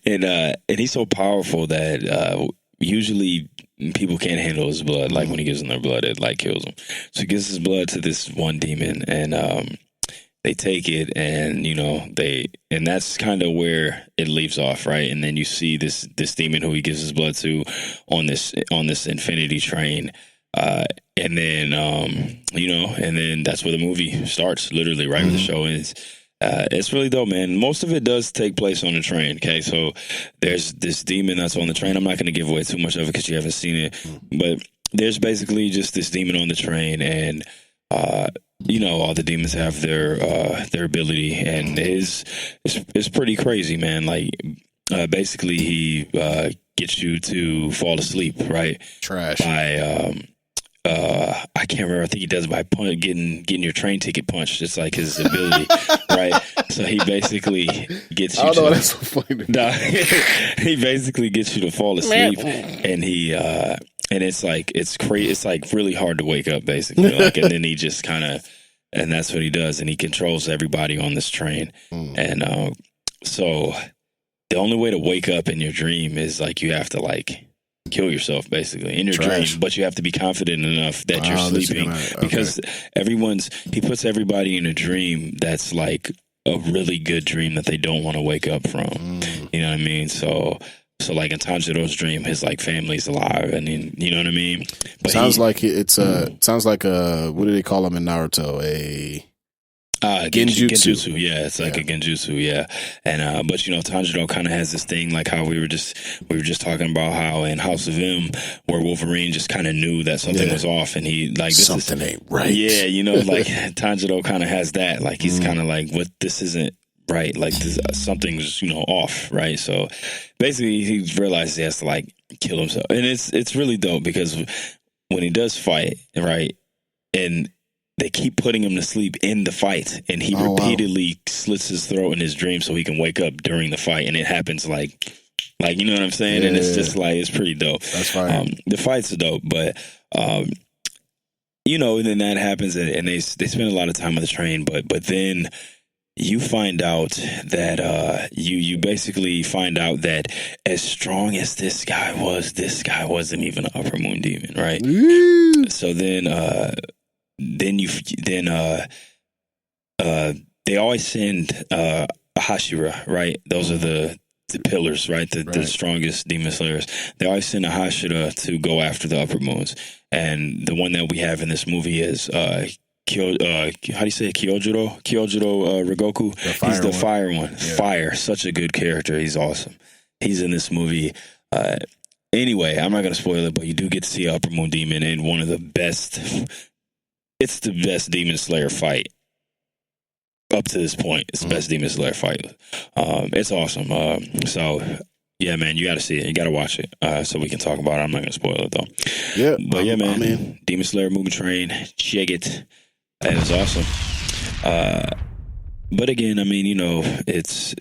And he's so powerful that usually people can't handle his blood. Like when he gives them their blood, it like kills them. So he gives his blood to this one demon, and they take it, and and that's kind of where it leaves off, right? And then you see this demon who he gives his blood to on this infinity train, and then and then that's where the movie starts, literally, right? Where the show ends. It's really dope, man. Most of it does take place on the train. Okay, so there's this demon that's on the train. I'm not going to give away too much of it because you haven't seen it, but there's basically just this demon on the train, and all the demons have their ability, and it's pretty crazy, man. Like basically he gets you to fall asleep, right? Trash. By I can't remember. I think he does it by getting your train ticket punched. It's like his ability, right? So he basically gets you. I don't know. That's so funny. He basically gets you to fall asleep, and he. And it's like it's crazy. It's like really hard to wake up, basically. Like, and then he just kind of, and that's what he does, and he controls everybody on this train. And so the only way to wake up in your dream is like you have to like kill yourself, basically, in your dream. But you have to be confident enough that you're sleeping, because he puts everybody in a dream that's like a really good dream that they don't want to wake up from. You know what I mean? So like in Tanjiro's dream, his like family's alive, and you know what I mean. But sounds like what do they call him in Naruto? A Genjutsu. Yeah, it's like a Genjutsu. Yeah, and but Tanjiro kind of has this thing, like how we were just talking about how in House of M, where Wolverine just kind of knew that something was off, and he like something ain't right. Yeah, like Tanjiro kind of has that. Like he's kind of like, what, this isn't right, like something's off, right? So basically he realizes he has to like kill himself, and it's really dope because when he does fight, right, and they keep putting him to sleep in the fight, and he repeatedly slits his throat in his dream so he can wake up during the fight, and it happens like you know what I'm saying? And it's just like, it's pretty dope. That's fine. The fights are dope, but and then that happens, and they spend a lot of time on the train, but then you find out that you basically find out that as strong as this guy wasn't even an upper moon demon, right? So then they always send Hashira, right? Those are the pillars, right? The strongest demon slayers. They always send a Hashira to go after the upper moons. And the one that we have in this movie is how do you say it? Kyojuro Rigoku. He's the fire one. Yeah. Fire, such a good character. He's awesome. He's in this movie. Anyway, I'm not going to spoil it, but you do get to see Upper Moon Demon in one of the best. It's the best Demon Slayer fight up to this point. It's the best Demon Slayer fight. It's awesome. So yeah, man, you got to see it. You got to watch it so we can talk about it. I'm not going to spoil it though. Yeah, but yeah, man, Demon Slayer Movie Train, check it. It was awesome. But again, I mean, you know, it's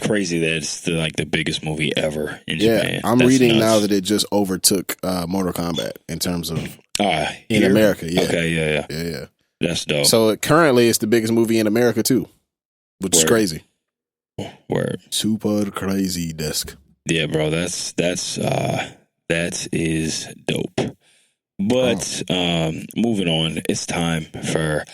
crazy that it's the biggest movie ever in Japan. I'm reading now that it just overtook Mortal Kombat in terms of in America. Yeah. Okay, yeah. That's dope. So currently, it's the biggest movie in America too, which is crazy. Word. Super crazy desk. Yeah, bro. That is dope. But moving on, it's time for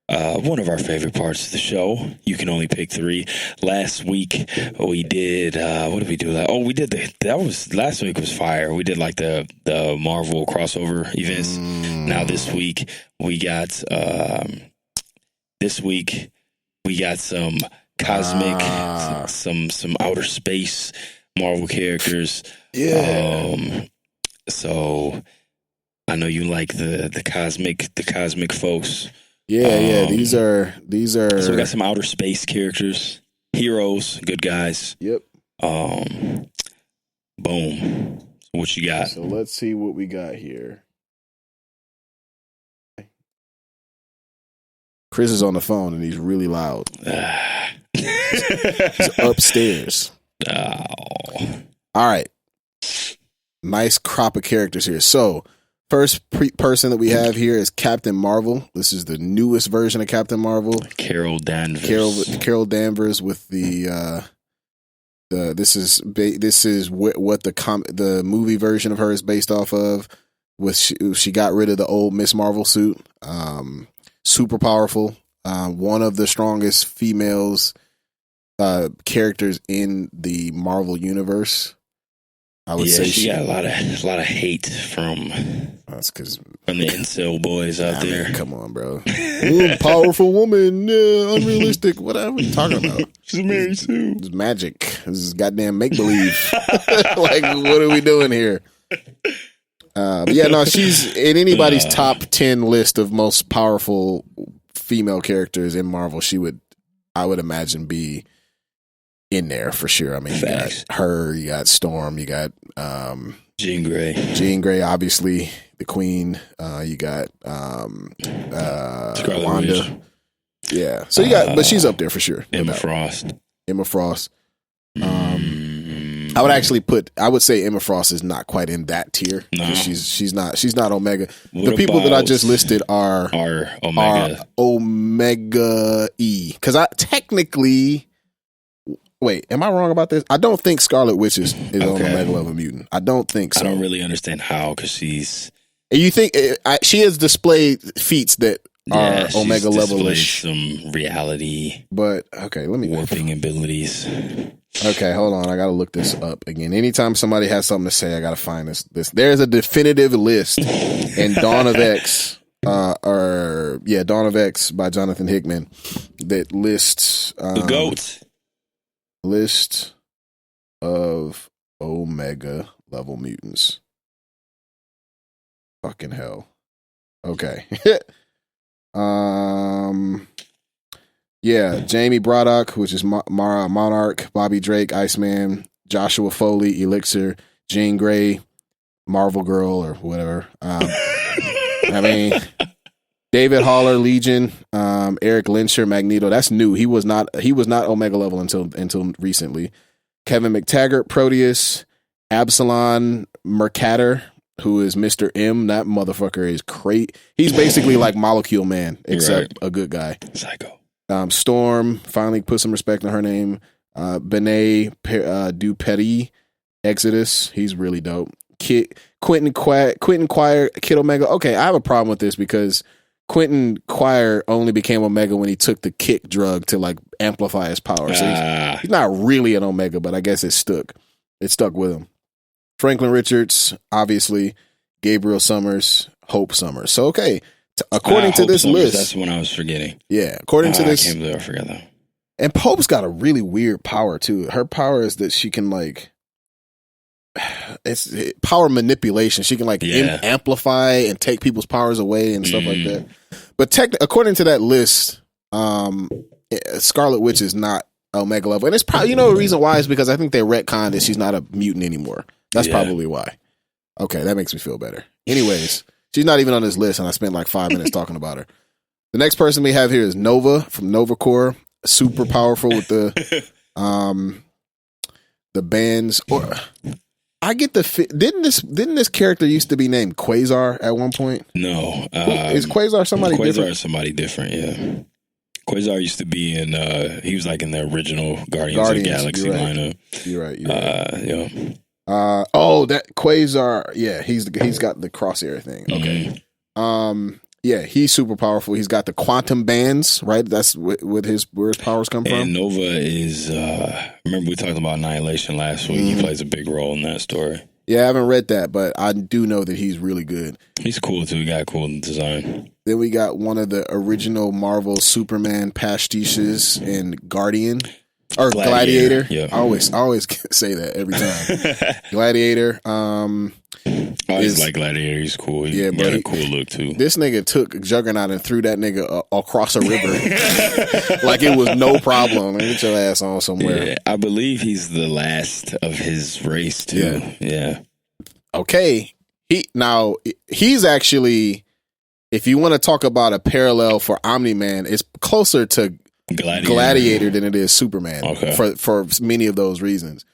one of our favorite parts of the show. You can only pick 3. Last week we did what did we do? Last week was fire. We did like the Marvel crossover events. Now this week we got some cosmic, some outer space Marvel characters. Yeah. So I know you like the cosmic folks. Yeah. These are. So we got some outer space characters, heroes, good guys. Yep. Boom. So what you got? So let's see what we got here. Chris is on the phone and he's really loud. He's upstairs. Oh. All right. Nice crop of characters here. So, first person that we have here is Captain Marvel. This is the newest version of Captain Marvel. Carol Danvers. Carol Danvers with the this is what the movie version of her is based off of. She got rid of the old Miss Marvel suit. Super powerful. One of the strongest females characters in the Marvel universe. I would say she got a lot of hate from the incel boys out there. Come on, bro. Ooh, powerful woman, unrealistic. What are we talking about? She's married too. It's magic. This is goddamn make believe. Like, what are we doing here? But yeah, no, she's in anybody's top 10 list of most powerful female characters in Marvel. I would imagine, be in there for sure. I mean, Facts. You got her, you got Storm, you got Jean Grey. Jean Grey, obviously the Queen. You got Wanda. Witch. Yeah, so you got, but she's up there for sure. Emma Frost. I would say Emma Frost is not quite in that tier. No. She's not Omega. The people that I just listed are Omega E. Because wait, am I wrong about this? I don't think Scarlet Witch is on Omega level mutant. I don't think so. I don't really understand how, because she's. You think she has displayed feats that are Omega level-ish. Some reality, but okay, let me warping abilities. Okay, hold on. I gotta look this up again. Anytime somebody has something to say, I gotta find this. There's a definitive list in Dawn of X, Dawn of X by Jonathan Hickman that lists the GOAT. List of Omega level mutants. Fucking hell. Okay. Yeah, Jamie Braddock, which is Mara Monarch, Bobby Drake, Iceman, Joshua Foley, Elixir, Jean Grey, Marvel Girl, or whatever. I mean, David Haller, Legion, Eric Lyncher, Magneto. That's new. He was not Omega level until recently. Kevin McTaggart, Proteus, Absalon Mercator, who is Mr. M. That motherfucker is crazy. He's basically like Molecule Man, except a good guy. Psycho. Storm, finally put some respect on her name. Benet Dupetit, Exodus. He's really dope. Quentin Quire, Kid Omega. Okay, I have a problem with this because Quentin Quire only became Omega when he took the kick drug to like amplify his power. So he's not really an Omega, but I guess it stuck. It stuck with him. Franklin Richards, obviously. Gabriel Summers, Hope Summers. So okay, according to this list, that's the one I was forgetting. Yeah, according to this, I can't believe I forgot that. And Hope's got a really weird power too. Her power is that she can like. It's power manipulation. She can like amplify and take people's powers away and stuff like that. But according to that list, Scarlet Witch is not Omega level, and it's probably the reason why is because I think they retconned that she's not a mutant anymore. That's probably why. Okay, that makes me feel better. Anyways, she's not even on this list, and I spent like 5 minutes talking about her. The next person we have here is Nova from Nova Corps, super powerful with the bands. Or I get the didn't this character used to be named Quasar at one point? No, is Quasar somebody different? Quasar is somebody different. Yeah, Quasar used to be in. He was like in the original Guardians of the Galaxy lineup. You're right. Yeah. Yeah. That Quasar. Yeah, he's got the crosshair thing. Okay. Yeah, he's super powerful. He's got the quantum bands, right? That's where his powers come from. And Nova is, remember we talked about Annihilation last week. He plays a big role in that story. Yeah, I haven't read that, but I do know that he's really good. He's cool too. He got cool design. Then we got one of the original Marvel Superman pastiches in Guardian. Or Gladiator. Yeah. I always say that every time. Gladiator. I always like Gladiator. He's cool. He got a cool look too. This nigga took Juggernaut and threw that nigga across a river like it was no problem. Get your ass on somewhere. Yeah, I believe he's the last of his race too. Yeah. Okay. He's actually, if you want to talk about a parallel for Omni-Man, it's closer to Gladiator than it is Superman for many of those reasons.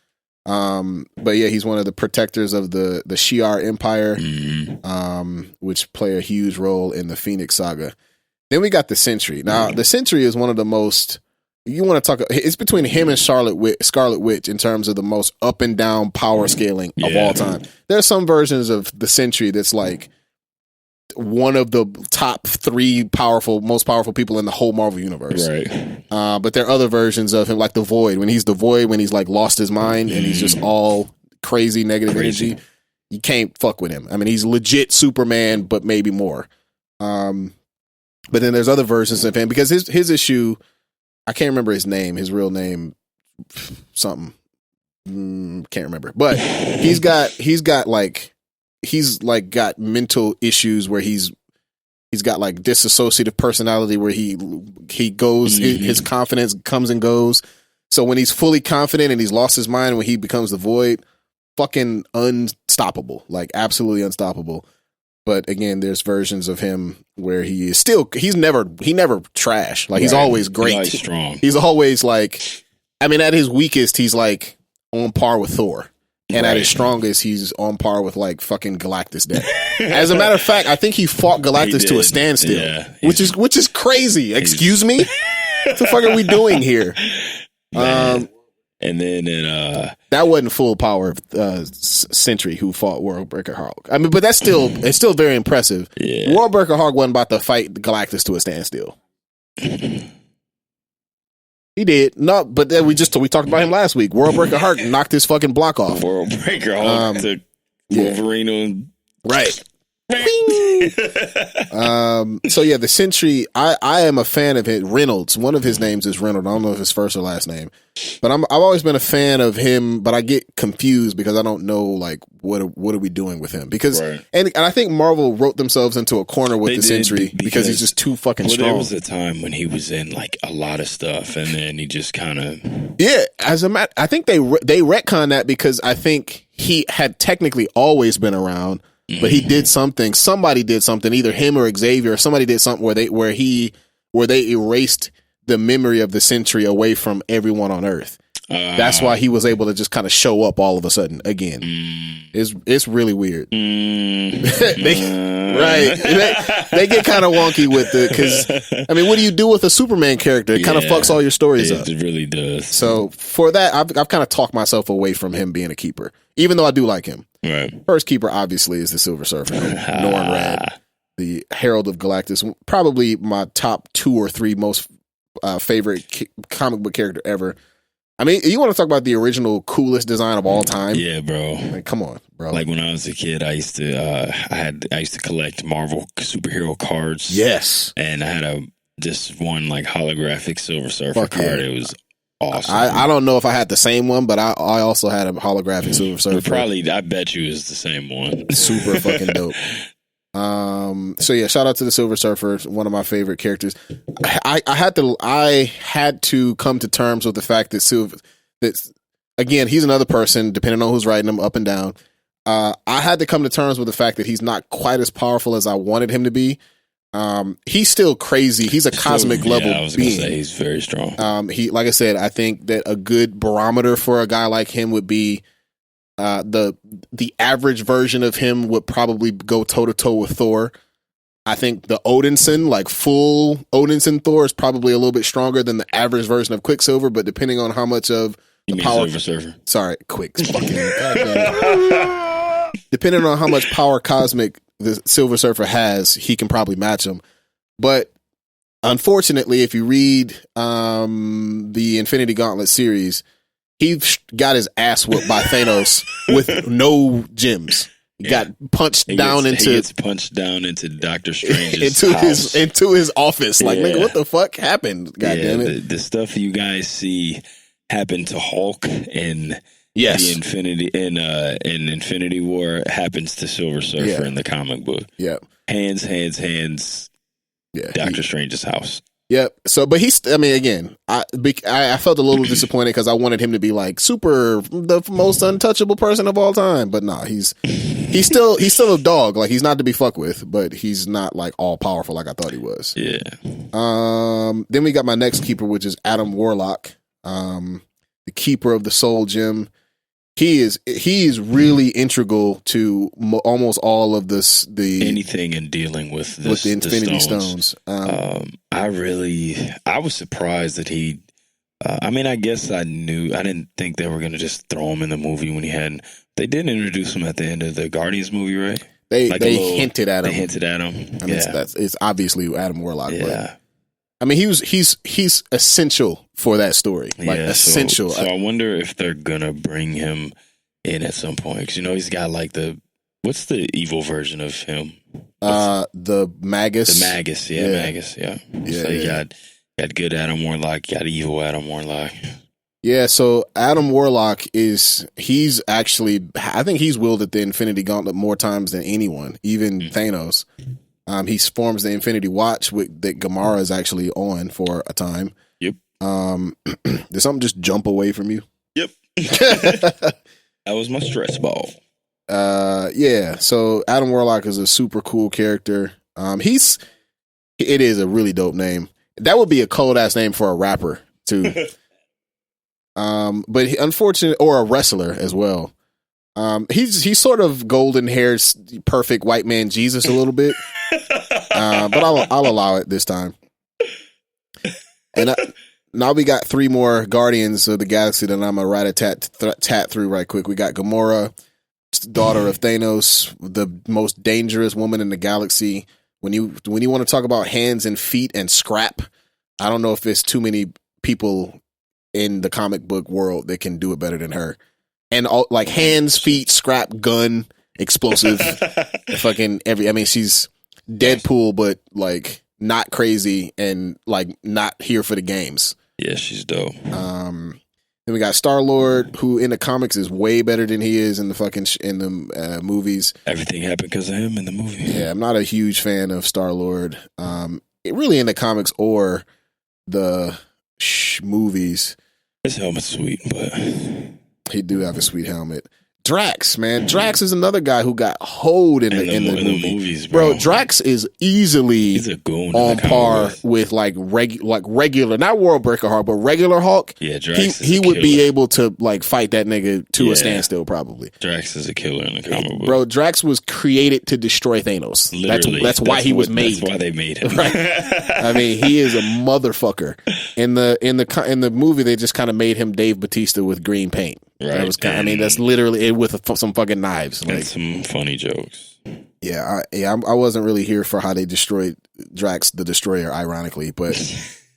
But yeah, he's one of the protectors of the Shi'ar Empire, which play a huge role in the Phoenix Saga. Then we got the Sentry. Now, the Sentry is one of the most, you want to talk, it's between him and Scarlet Witch in terms of the most up and down power scaling of all time. There's some versions of the Sentry that's like one of the top 3 most powerful people in the whole Marvel universe. Right. But there are other versions of him, like the Void. When he's like lost his mind and he's just all crazy negative energy, you can't fuck with him. I mean, he's legit Superman, but maybe more. But then there's other versions of him because his issue, I can't remember his name, his real name, something. Can't remember. But he's got mental issues where he's got like dissociative personality where he goes, his confidence comes and goes. So when he's fully confident and he's lost his mind, when he becomes the Void, fucking unstoppable, like absolutely unstoppable. But again, there's versions of him where he never trash. Like he's always great. He's strong. He's always like, I mean, at his weakest, he's like on par with Thor. And at his strongest, he's on par with like fucking Galactus dead. As a matter of fact, I think he fought Galactus to a standstill, which is crazy. Excuse me? What the fuck are we doing here? And then that wasn't full power of Sentry who fought Worldbreaker Hawk. I mean, but it's still very impressive. Yeah. Worldbreaker Hawk wasn't about to fight Galactus to a standstill. He did. No, but then we talked about him last week. Worldbreaker Hawk knocked his fucking block off. Worldbreaker Hawk took Wolverine on. Right. So yeah, the Sentry, I am a fan of it. Reynolds, one of his names is Reynolds. I don't know if his first or last name, but I've always been a fan of him, but I get confused because I don't know like what are we doing with him, because and I think Marvel wrote themselves into a corner with the Sentry because he's just too fucking strong. There was a time when he was in like a lot of stuff and then he just kind of I think they retconned that because I think he had technically always been around. But he did something. Somebody did something. Either him or Xavier. Somebody did something where they erased the memory of the Sentry away from everyone on Earth. That's why he was able to just kind of show up all of a sudden again. It's really weird. They get kind of wonky with it because I mean, what do you do with a Superman character? It kind of fucks all your stories up. It really does. So for that, I've kind of talked myself away from him being a keeper, even though I do like him. Right. First keeper, obviously, is the Silver Surfer, Norrin Radd, the Herald of Galactus. Probably my top 2 or 3 most favorite comic book character ever. I mean, you want to talk about the original coolest design of all time? Yeah, bro. Like, come on, bro. Like when I was a kid, I used to collect Marvel superhero cards. Yes, and I had just one like holographic Silver Surfer Fuck card. yeah. It was awesome. I don't know if I had the same one, but I also had a holographic Silver Surfer. Probably, I bet you it's the same one. Super fucking dope. So yeah, shout out to the Silver Surfer, one of my favorite characters. I had to come to terms with the fact that again, he's another person, depending on who's writing him, up and down. I had to come to terms with the fact that he's not quite as powerful as I wanted him to be. He's still crazy. He's a cosmic level I was being. gonna say he's very strong. He, like I said, I think that a good barometer for a guy like him would be the average version of him would probably go toe to toe with Thor. I think the Odinson, like full Odinson Thor, is probably a little bit stronger than the average version of Quicksilver. But depending on how much of You the mean power, Silver Surfer? sorry, depending on how much power cosmic the Silver Surfer has, he can probably match him. But unfortunately, if you read the Infinity Gauntlet series, he got his ass whooped by Thanos with no gems. He got punched down into Doctor Strange's house. into his office. Like, Yeah. nigga, what the fuck happened? God damn it! The stuff you guys see happen to Hulk in Yes. the in Infinity War happens to Silver Surfer Yeah. in the comic book. Yeah. Hands. Yeah. Doctor Strange's house. Yep. So, but again, I felt a little disappointed because I wanted him to be like the most untouchable person of all time. But nah, he's still a dog. Like, he's not to be fucked with, but he's not like all powerful like I thought he was. Yeah. Then we got my next keeper, which is Adam Warlock, the keeper of the Soul Gem. He is really integral to almost all of anything in dealing with the Infinity Stones. I was surprised that he. I guess I didn't think they were going to just throw him in the movie when he hadn't. They did introduce him at the end of the Guardians movie, right? They hinted at him. They hinted at him. I mean, it's obviously Adam Warlock. Yeah. But, I mean, he's essential for that story. Like, essential. So I wonder if they're gonna bring him in at some point, because he's got like what's the evil version of him? The Magus. The Magus, Magus, yeah. So you got good Adam Warlock, got evil Adam Warlock. Yeah, so Adam Warlock he's actually, I think he's wielded the Infinity Gauntlet more times than anyone, even Thanos. He forms the Infinity Watch that Gamora is actually on for a time. Yep. Did something just jump away from you? Yep. That was my stress ball. Yeah. So Adam Warlock is a super cool character. It is a really dope name. That would be a cold ass name for a rapper too. But unfortunately, or a wrestler as well. He's sort of golden haired, perfect white man Jesus a little bit. But I'll allow it this time. And now we got 3 more Guardians of the Galaxy that I'm gonna write a tat through right quick. We got Gamora, daughter of Thanos, the most dangerous woman in the galaxy. When you want to talk about hands and feet and scrap, I don't know if there's too many people in the comic book world that can do it better than her. And all, like, hands, feet, scrap, gun, explosive, fucking she's Deadpool, but like not crazy and like not here for the games. Yeah, she's dope. Then we got Star-Lord, who in the comics is way better than he is in the movies. Everything happened because of him in the movie. Yeah, I'm not a huge fan of Star-Lord. Really in the comics or the movies. His helmet's sweet, but he do have a sweet helmet. Drax, man. Drax is another guy who got hoed in the movies, bro. Drax is easily He's a goon on par with like regular, not World Breaker Hulk, but regular Hulk. Yeah, Drax he would be able to like fight that nigga to a standstill probably. Drax is a killer in the comic book. Bro, Drax was created to destroy Thanos. Literally. That's why he was made. That's why they made him. Right? I mean, he is a motherfucker. In the movie, they just kind of made him Dave Bautista with green paint. Right. That was I mean, that's literally it with some fucking knives. And some funny jokes. Yeah, I wasn't really here for how they destroyed Drax the Destroyer, ironically, but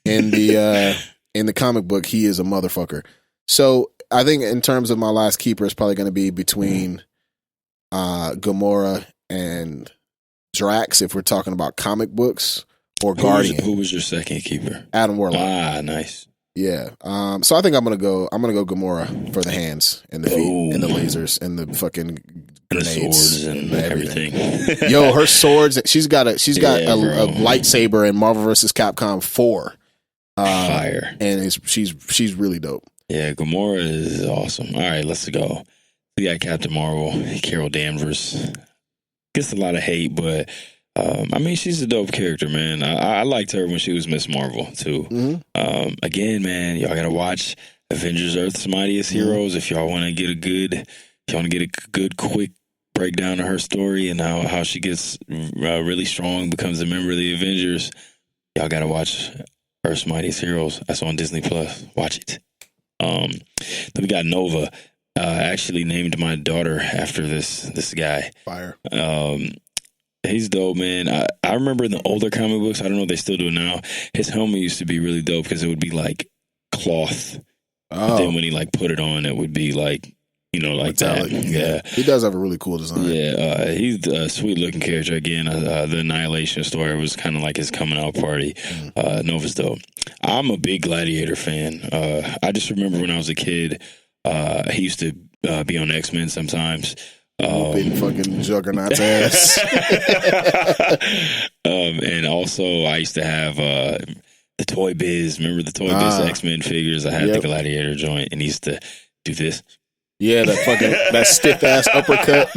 in the comic book, he is a motherfucker. So I think in terms of my last keeper, it's probably going to be between Gamora and Drax, if we're talking about comic books, or Guardian. Who was your second keeper? Adam Warlock. Ah, nice. Yeah. So I think I'm gonna go Gamora for the hands and the feet and the lasers and the fucking grenades and the swords and everything. Yo, her swords. She's got a lightsaber in Marvel vs. Capcom 4. Fire. And she's really dope. Yeah, Gamora is awesome. All right, let's go. We got Captain Marvel, Carol Danvers. Gets a lot of hate, but I mean, she's a dope character, man. I liked her when she was Miss Marvel too. Mm-hmm. Again, man, y'all gotta watch Avengers: Earth's Mightiest Heroes if y'all want to get a good, quick breakdown of her story and how she gets really strong, becomes a member of the Avengers. Y'all gotta watch Earth's Mightiest Heroes. That's on Disney Plus. Watch it. Then we got Nova. I actually named my daughter after this guy. Fire. He's dope, man. I remember in the older comic books, I don't know if they still do it now, his helmet used to be really dope because it would be like cloth. But then when he like put it on, it would be like, like metallic. That. Yeah. He does have a really cool design. Yeah. He's a sweet looking character. Again, the Annihilation story was kind of like his coming out party. Nova's dope. I'm a big Gladiator fan. I just remember when I was a kid, he used to be on X-Men sometimes. Big fucking Juggernaut's ass. And also I used to have the Toy Biz. Remember the Toy Biz X-Men figures? I had the Gladiator joint and he used to do this. Yeah, that stiff ass uppercut.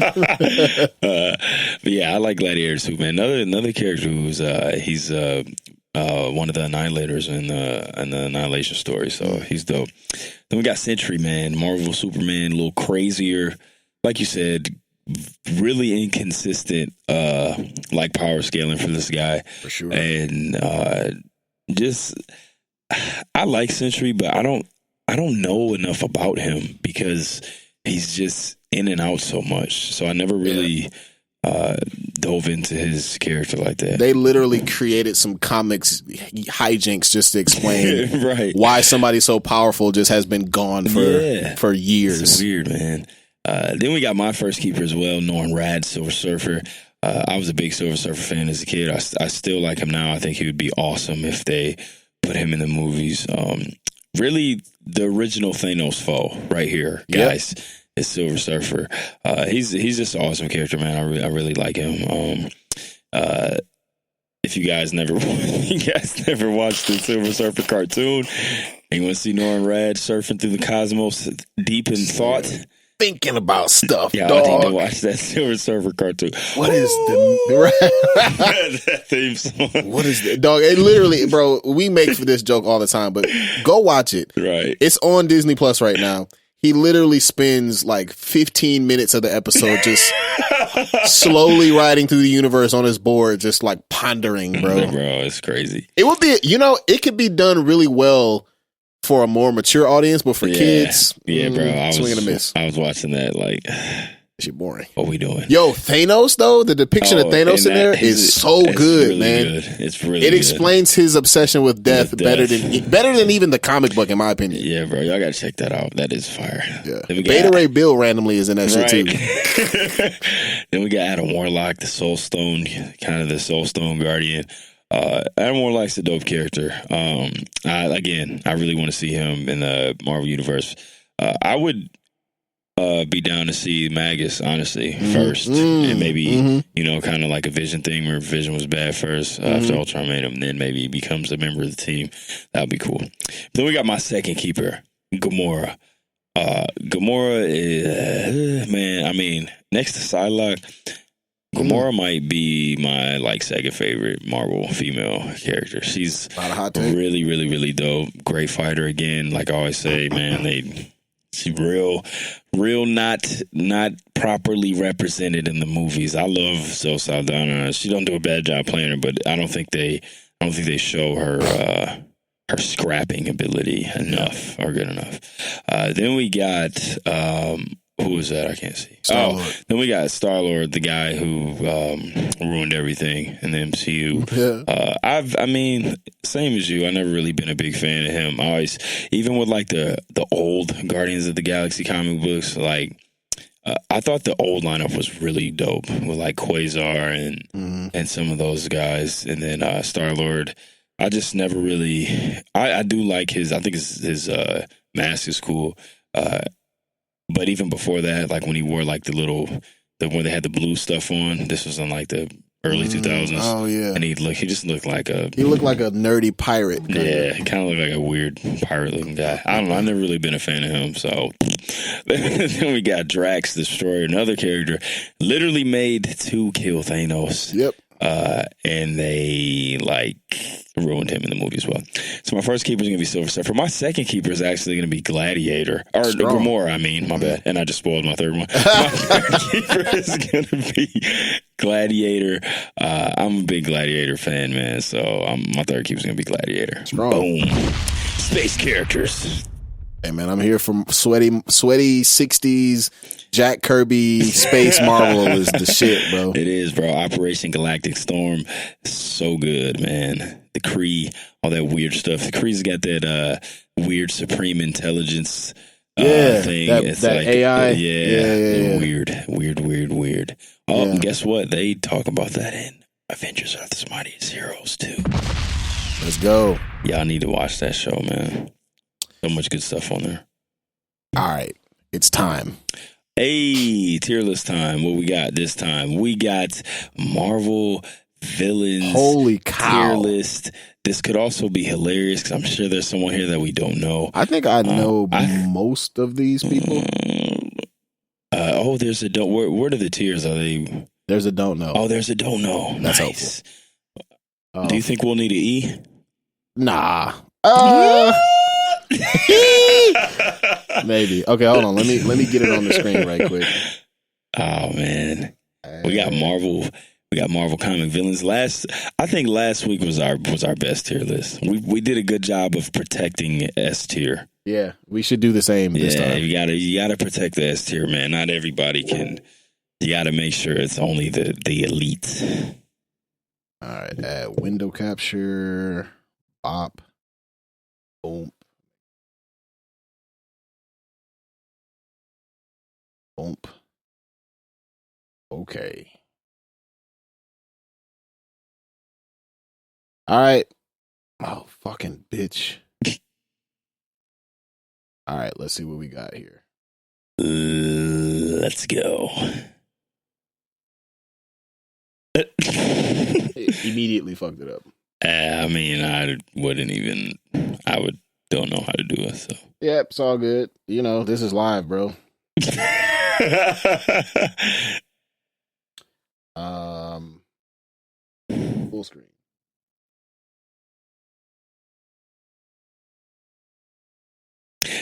But yeah, I like Gladiator too, man. Another character who's he's one of the Annihilators in the Annihilation story, so he's dope. Then we got Sentry, man, Marvel Superman, a little crazier. Like you said, really inconsistent, like power scaling for this guy. For sure. And I like Sentry, but I don't know enough about him because he's just in and out so much. So I never really dove into his character like that. They literally created some comics hijinks just to explain why somebody so powerful just has been gone for years. It's weird, man. Then we got my first keeper as well, Norrin Radd, Silver Surfer. I was a big Silver Surfer fan as a kid. I still like him now. I think he would be awesome if they put him in the movies. Really, the original Thanos foe right here, guys, is Silver Surfer. He's just an awesome character, man. I really like him. If you guys never watched the Silver Surfer cartoon and you want to see Norrin Radd surfing through the cosmos deep in thought, thinking about stuff. Yeah, dog. I need to watch that Silver Surfer cartoon. What is that theme song? What is that, dog? It literally, bro. We make for this joke all the time, but go watch it. Right, it's on Disney Plus right now. He literally spends like 15 minutes of the episode just slowly riding through the universe on his board, just like pondering, bro. Bro, it's crazy. It would be, it could be done really well for a more mature audience, but for kids, bro, swing and a miss. I was watching that like, shit boring. What we doing? Yo, Thanos though, the depiction of Thanos in there is so good, really man. Good. It's really. It explains his obsession with death better than even the comic book, in my opinion. Yeah, bro, y'all gotta check that out. That is fire. Yeah, Beta Ray Bill randomly is in that shit too. Then we got Adam Warlock, the Soul Stone, kind of the Soul Stone Guardian. Adam Warlock's a dope character. I really want to see him in the Marvel universe. I would be down to see Magus, honestly, first, and maybe kind of like a Vision thing where Vision was bad first after Ultron made him, then maybe he becomes a member of the team. That would be cool. Then we got my second keeper, Gamora. Gamora is man. I mean, next to Psylocke, Gamora might be my second favorite Marvel female character. She's really, really, really dope. Great fighter again. Like I always say, man, she's real not properly represented in the movies. I love Zoe Saldana. She don't do a bad job playing her, but I don't think they show her her scrapping ability enough or good enough. Then we got who was that? I can't see. Star-Lord. Then we got Star-Lord, the guy who ruined everything in the MCU. Yeah. I mean, same as you. I've never really been a big fan of him. I always, even with like the old Guardians of the Galaxy comic books, like I thought the old lineup was really dope with like Quasar and some of those guys, and then Star-Lord. I just never really. I do like his. I think his mask is cool. But even before that, like when he wore like when they had the blue stuff on, this was in like the early 2000s. Oh yeah, and he just looked like a nerdy pirate. Yeah, he kind of looked like a weird pirate looking guy. I don't know. I've never really been a fan of him. So then we got Drax Destroyer, another character, literally made to kill Thanos. Yep. And they like ruined him in the movie as well. So my first keeper is going to be Silver Surfer. My second keeper is actually going to be Gladiator. Or Gamora, I mean. My bad. And I just spoiled my third one. My third keeper is going to be Gladiator. I'm a big Gladiator fan, man. So my third keeper is going to be Gladiator. Strong. Boom. Space characters. Hey, man, I'm here from sweaty 60s. Jack Kirby Space Marvel is the shit, bro. It is, bro. Operation Galactic Storm. So good, man. The Kree, all that weird stuff. The Kree's got that weird supreme intelligence thing. That like, AI. Yeah. Weird. Oh, and guess what? They talk about that in Avengers Earth's Mightiest Heroes, too. Let's go. Y'all need to watch that show, man. So much good stuff on there. All right. It's time. Hey, tier list time. What we got this time? We got Marvel villains. Holy cow. Tier list. This could also be hilarious because I'm sure there's someone here that we don't know. I think I know most of these people. There's a don't. Where are the tiers? Are they? There's a don't know. Oh, there's a don't know. That's nice. Do you think we'll need an E? Nah. Maybe. Okay, hold on. Let me get it on the screen right quick. Oh man, we got Marvel. We got Marvel comic villains. I think last week was our best tier list. We did a good job of protecting S tier. Yeah, we should do the same this time. You gotta protect the S tier, man. Not everybody can. You gotta make sure it's only the elite. All right, add window capture, bop, boom. Boomp. Okay. All right. Oh, fucking bitch. All right, let's see what we got here. Let's go. It immediately fucked it up. I mean, don't know how to do it, so. Yep, it's all good. You know, this is live, bro. Full screen.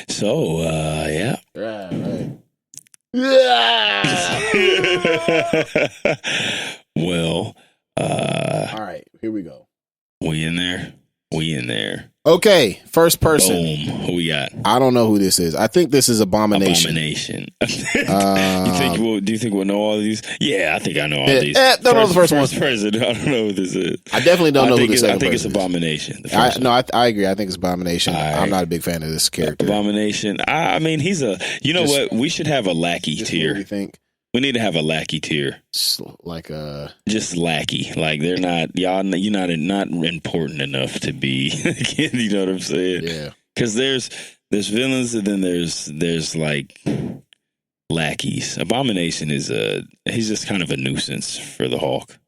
So, yeah. Right. Well, all right, here we go. We in there. Okay, first person. Boom. Who we got? I don't know who this is. I think this is Abomination. Do you think we'll know all these? Yeah, I think I know all these. Don't know the first one. Person. I don't know who this is. I definitely don't know who the second I think person it's Abomination. I agree. I think it's Abomination. Right. I'm not a big fan of this character. Abomination. I mean, he's a. You know what? We should have a lackey tier. What do you think? We need to have a lackey tier. Like just lackey. Like they're not y'all. You're not important enough to be. You know what I'm saying? Yeah. Because there's villains and then there's like lackeys. Abomination is he's just kind of a nuisance for the Hulk.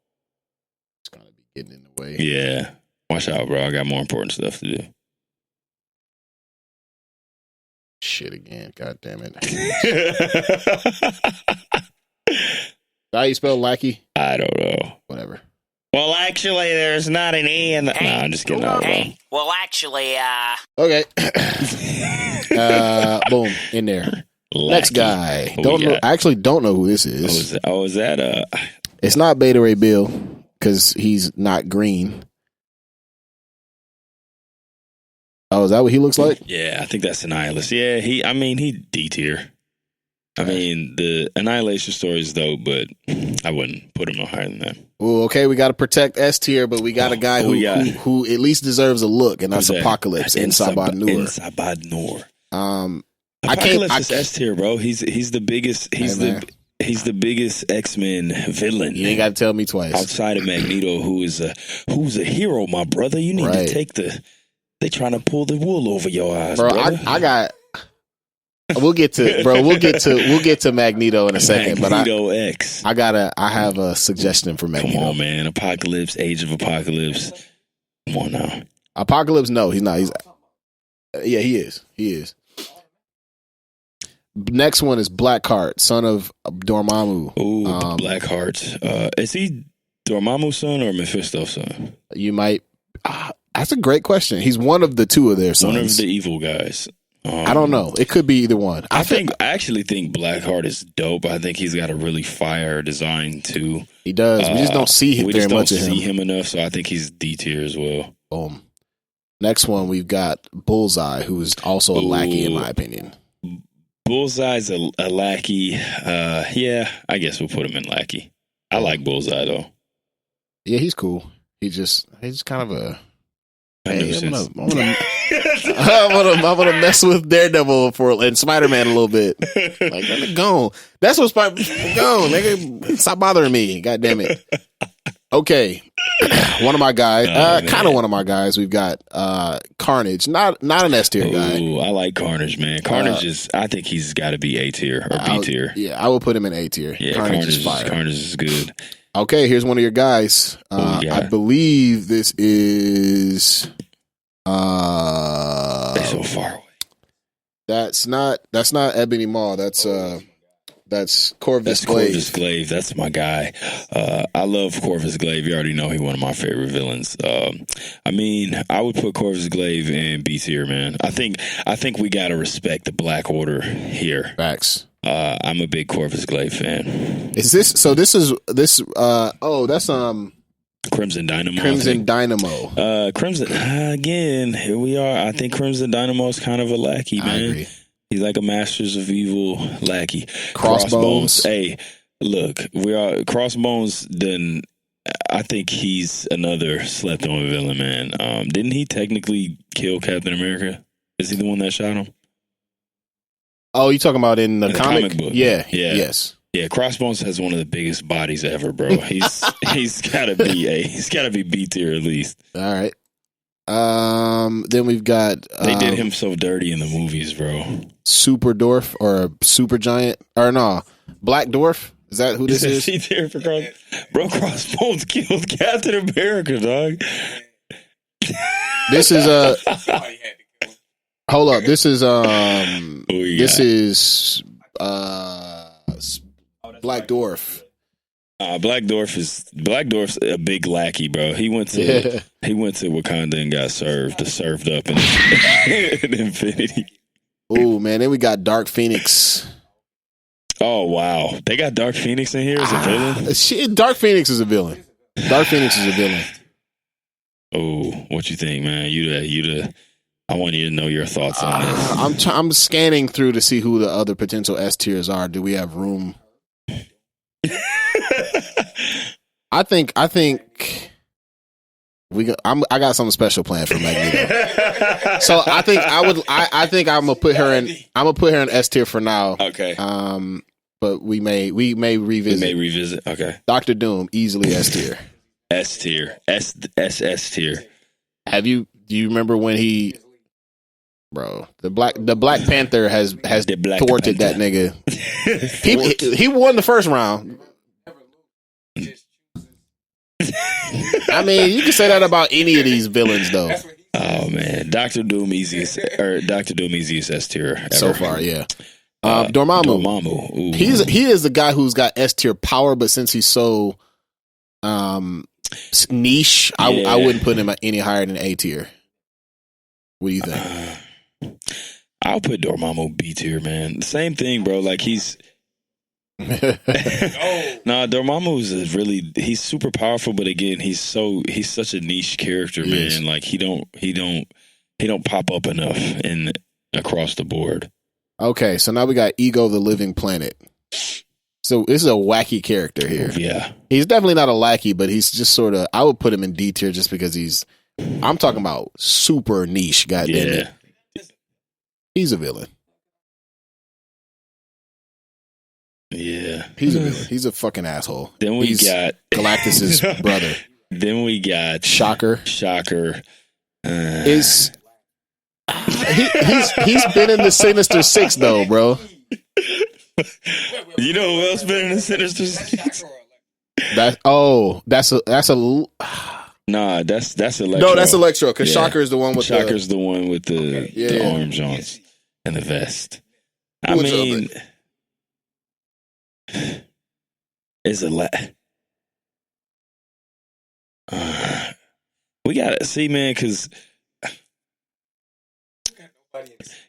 It's gonna be getting in the way. Yeah. Watch out, bro. I got more important stuff to do. Shit again. God damn it. How you spell lackey? I don't know. Whatever. Well, actually, there's not an E in the... No, I'm just kidding. Well, actually, Okay. Boom. In there. Lackey. Next guy. I actually don't know who this is. Is that It's not Beta Ray Bill, because he's not green. Oh, is that what he looks like? Yeah, I think that's Annihilus. Yeah, he D tier. I mean, the Annihilation story is dope, but I wouldn't put him no higher than that. Well, okay, we got to protect S tier, but we got a guy who at least deserves a look, and that's Apocalypse in Sabanur. Apocalypse is S tier, bro. He's the biggest. He's the biggest X-Men villain. You ain't got to tell me twice. Outside of Magneto, who's a hero, my brother. You need to take they trying to pull the wool over your eyes, bro. Brother. We'll get to Magneto in a second. Magneto X. I have a suggestion for Magneto. Come on, man. Apocalypse, Age of Apocalypse. Come on now. Apocalypse, no, he's not. Yeah, he is. He is. Next one is Blackheart, son of Dormammu. Ooh, Blackheart. Is he Dormammu's son or Mephisto's son? You might. That's a great question. He's one of the two of their sons. One of the evil guys. I don't know. It could be either one. I actually think Blackheart is dope. I think he's got a really fire design too. He does. We just don't see him very much of him. We just don't see him enough, so I think he's D tier as well. Boom. Next one, we've got Bullseye, who is also a lackey in my opinion. Bullseye's a lackey. Yeah, I guess we'll put him in lackey. I like Bullseye though. Yeah, he's cool. He's kind of a. Hey, I'm gonna mess with Daredevil and Spider-Man a little bit. Like, let it go. That's what Go, nigga. Stop bothering me. God damn it. Okay. One of my guys, kind of one of my guys. We've got Carnage, not an S tier guy. Ooh, I like Carnage, man. Carnage I think he's got to be A tier or B tier. Yeah, I will put him in A tier. Yeah, Carnage is fire. Carnage is good. Okay, here's one of your guys. I believe this is. They're so far away. That's not Ebony Maw. That's Corvus Glaive. Corvus Glaive. That's my guy. I love Corvus Glaive. You already know he's one of my favorite villains. I mean, I would put Corvus Glaive in B tier, man. I think we gotta respect the Black Order here. Facts. I'm a big Corvus Glaive fan. Is this? So this is this. That's Crimson Dynamo. Crimson again. Here we are. I think Crimson Dynamo is kind of a lackey, man. I agree. He's like a Masters of Evil lackey. Crossbones. Hey, look, we are Crossbones. Then I think he's another slept on villain, man. Didn't he technically kill Captain America? Is he the one that shot him? Oh, you talking about in the comic book? Yeah. Yes. Yeah, Crossbones has one of the biggest bodies ever, bro. He's gotta be B tier at least. All right. Then we've got they did him so dirty in the movies, bro. Super Dwarf or Super Giant or no Black Dwarf. Is that who this is? C tier for bro. Crossbones killed Captain America, dog. This is hold up. This is Black Dwarf. Black Dwarf's a big lackey, bro. He went to Wakanda and got served up in Infinity. Oh man, then we got Dark Phoenix. Oh wow, they got Dark Phoenix in here as a villain. Shit, Dark Phoenix is a villain. Oh, what you think, man? I want you to know your thoughts on this. I'm scanning through to see who the other potential S tiers are. Do we have room? I think I got something special planned for Magneto. So I think I'm gonna put her in S tier for now. Okay. But we may revisit. Okay. Dr. Doom, easily S tier. S tier. S tier. Do you remember when bro, the Black Panther has thwarted that nigga. He won the first round. I mean, you can say that about any of these villains, though. Oh man, Dr. Doom easiest S tier ever. So far, yeah. Dormammu. Ooh. He is the guy who's got S tier power, but since he's so niche, I wouldn't put him any higher than A tier. What do you think? I'll put Dormammu B tier, man. Same thing, bro. Like he's. Dormammu is he's super powerful, but again, he's such a niche character, man. Like he don't He don't pop up enough in across the board. Okay, so now we got Ego the Living Planet. So this is a wacky character here. Yeah. He's definitely not a lackey, but he's just sort of, I would put him in D tier just because I'm talking about super niche, goddamn it. He's a villain. Yeah. He's a villain. He's a fucking asshole. Then He's got Galactus's brother. Then we got Shocker. Is he's been in the Sinister Six though, bro. You know who else been in the Sinister Six? That's a Nah, that's Electro. no, that's Electro because Shocker is the one with Shocker's the one with the arms on and the vest. I mean, it's a lot. We gotta see, man, because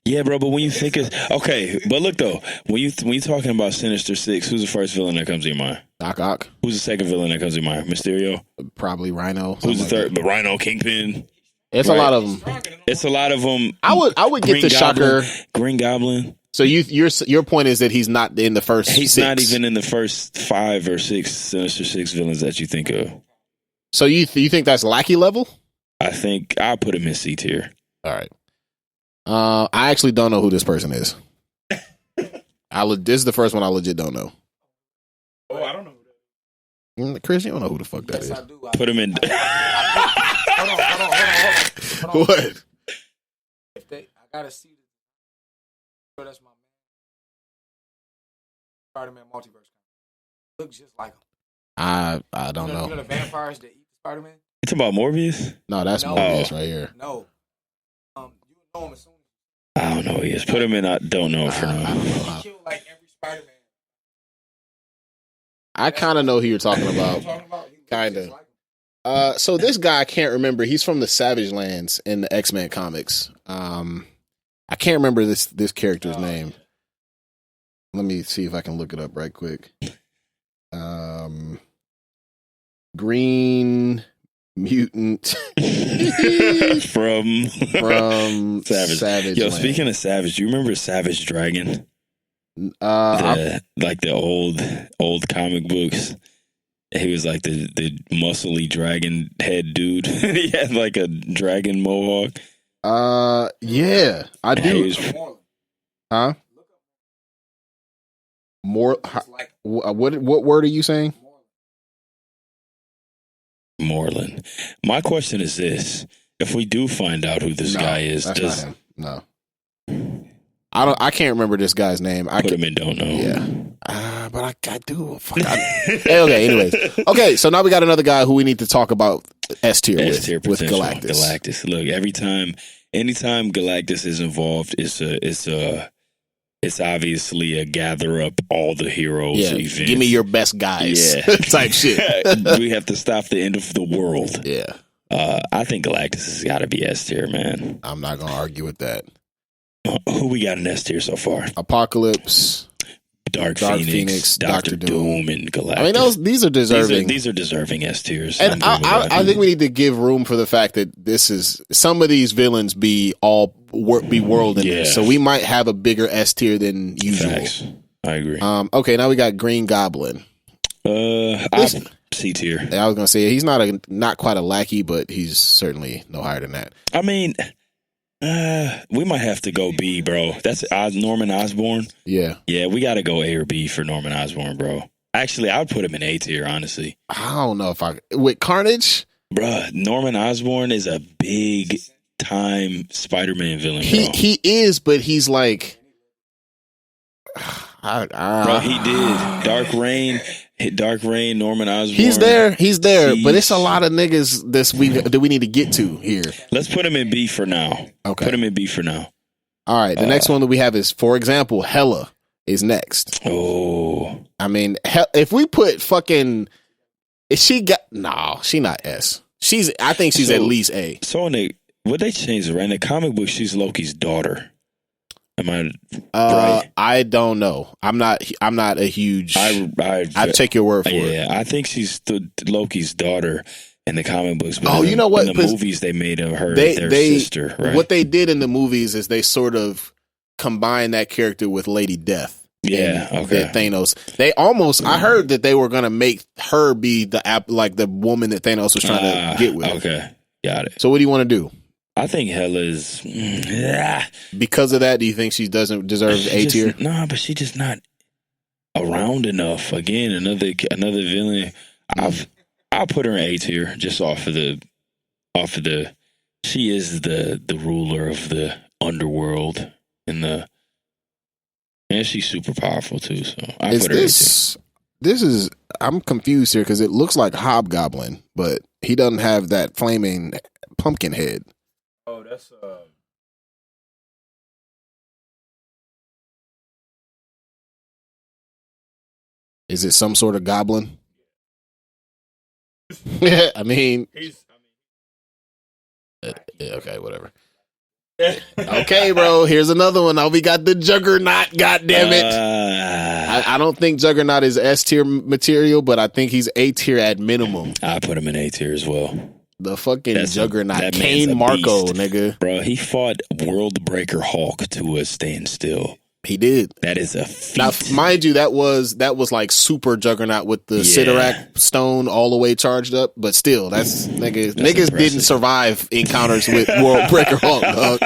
yeah, bro. But when you think of but look though, when you talking about Sinister Six, who's the first villain that comes to your mind? Doc Ock. Who's the second villain that comes to your mind? Mysterio. Probably Rhino. Who's the third? But Rhino, Kingpin. It's a lot of them. It's a lot of them. I would get the Shocker. Green Goblin. So your point is that he's not in the first. He's six. not even in the first 5 or 6 Sinister Six villains that you think of. So you think that's lackey level? I think I'll put him in C tier. All right. I actually don't know who this person is. This is the first one I legit don't know. Oh, I don't know who that is. Chris, you don't know who the fuck that is. I do. Put him in. Hold on. What? I gotta see. That's my man. Spider-Man multiverse. Looks just like him. I don't know. You know the vampires that eat Spider-Man? You talking about Morbius? No, that's No. Morbius right here. No. You know him as soon I don't know who he is. Put him in. I don't know for now. as he killed like every Spider-Man. I kind of know who you're talking about. Kinda. So this guy I can't remember. He's from the Savage Lands in the X-Men comics. I can't remember this character's name. Let me see if I can look it up right quick. Green Mutant from Savage. Yo, Land. speaking of Savage, do you remember Savage Dragon? Like the old comic books. He was like the muscly dragon head dude. He had like a dragon mohawk. Yeah, I do. Huh? More. What word are you saying? Moreland. My question is this: if we do find out who this guy is, that's not him. No. I can't remember this guy's name. I put him in. Don't know. Yeah. But I do. Fuck. Okay. Anyways. Okay. So now we got another guy who we need to talk about S tier with Galactus. Galactus. Look, anytime Galactus is involved, it's obviously a gather up all the heroes. Yeah. Event. Give me your best guys. Yeah. Type shit. We have to stop the end of the world. Yeah. I think Galactus has got to be S tier, man. I'm not gonna argue with that. Who we got in S tier so far? Apocalypse, Dark Phoenix, Doctor Doom, and Galactus. I mean, these are deserving. These are deserving S tiers. And I think we need to give room for the fact that some of these villains be world in this, so we might have a bigger S tier than usual. Facts. I agree. Okay, now we got Green Goblin. C tier. I was gonna say he's not quite a lackey, but he's certainly no higher than that. I mean, we might have to go B, bro. That's Norman Osborn. Yeah, we got to go A or B for Norman Osborn, bro. Actually, I would put him in A tier, honestly. I don't know with Carnage, bruh. Norman Osborn is a big time Spider-Man villain. Bro. He is, but he's like, bro. He did Dark Reign, Norman Osborn. He's there, but it's a lot of niggas that we need to get to here. Let's put him in B for now. Okay. Put him in B for now. All right. The next one that we have is, for example, Hela is next. Oh. I mean, if we put fucking... she not S. I think she's at least A. So what they changed it, right? In the comic book, she's Loki's daughter. Am I right? I don't know. I'm not a huge. I take your word for it. Yeah, I think she's Loki's daughter, in the comic books. But you know what? In the movies, they made her their they sister. Right? What they did in the movies is they sort of combined that character with Lady Death. Yeah, okay. Thanos. They almost. I heard that they were going to make her be the woman that Thanos was trying to get with. Okay, got it. So what do you want to do? I think Hela's because of that. Do you think she doesn't deserve A tier? No, but she's just not around enough. Again, another villain. I'll put her in A tier just off of the. She is the ruler of the underworld and she's super powerful too. So I put her in A tier. This is. I'm confused here because it looks like Hobgoblin, but he doesn't have that flaming pumpkin head. Oh, that's Is it some sort of goblin? Yeah, I mean, okay, whatever. Okay, bro. Here's another one. Now we got the Juggernaut. God damn it! I don't think Juggernaut is S tier material, but I think he's A tier at minimum. I put him in A tier as well. The fucking Juggernaut, Kane Marco, nigga. Bro, he fought World Breaker Hulk to a standstill. He did. That is a feat. Now, mind you, that was like super Juggernaut with the Sidorak stone all the way charged up. But still, that's niggas impressive. didn't survive encounters with World Breaker Hulk. Dog.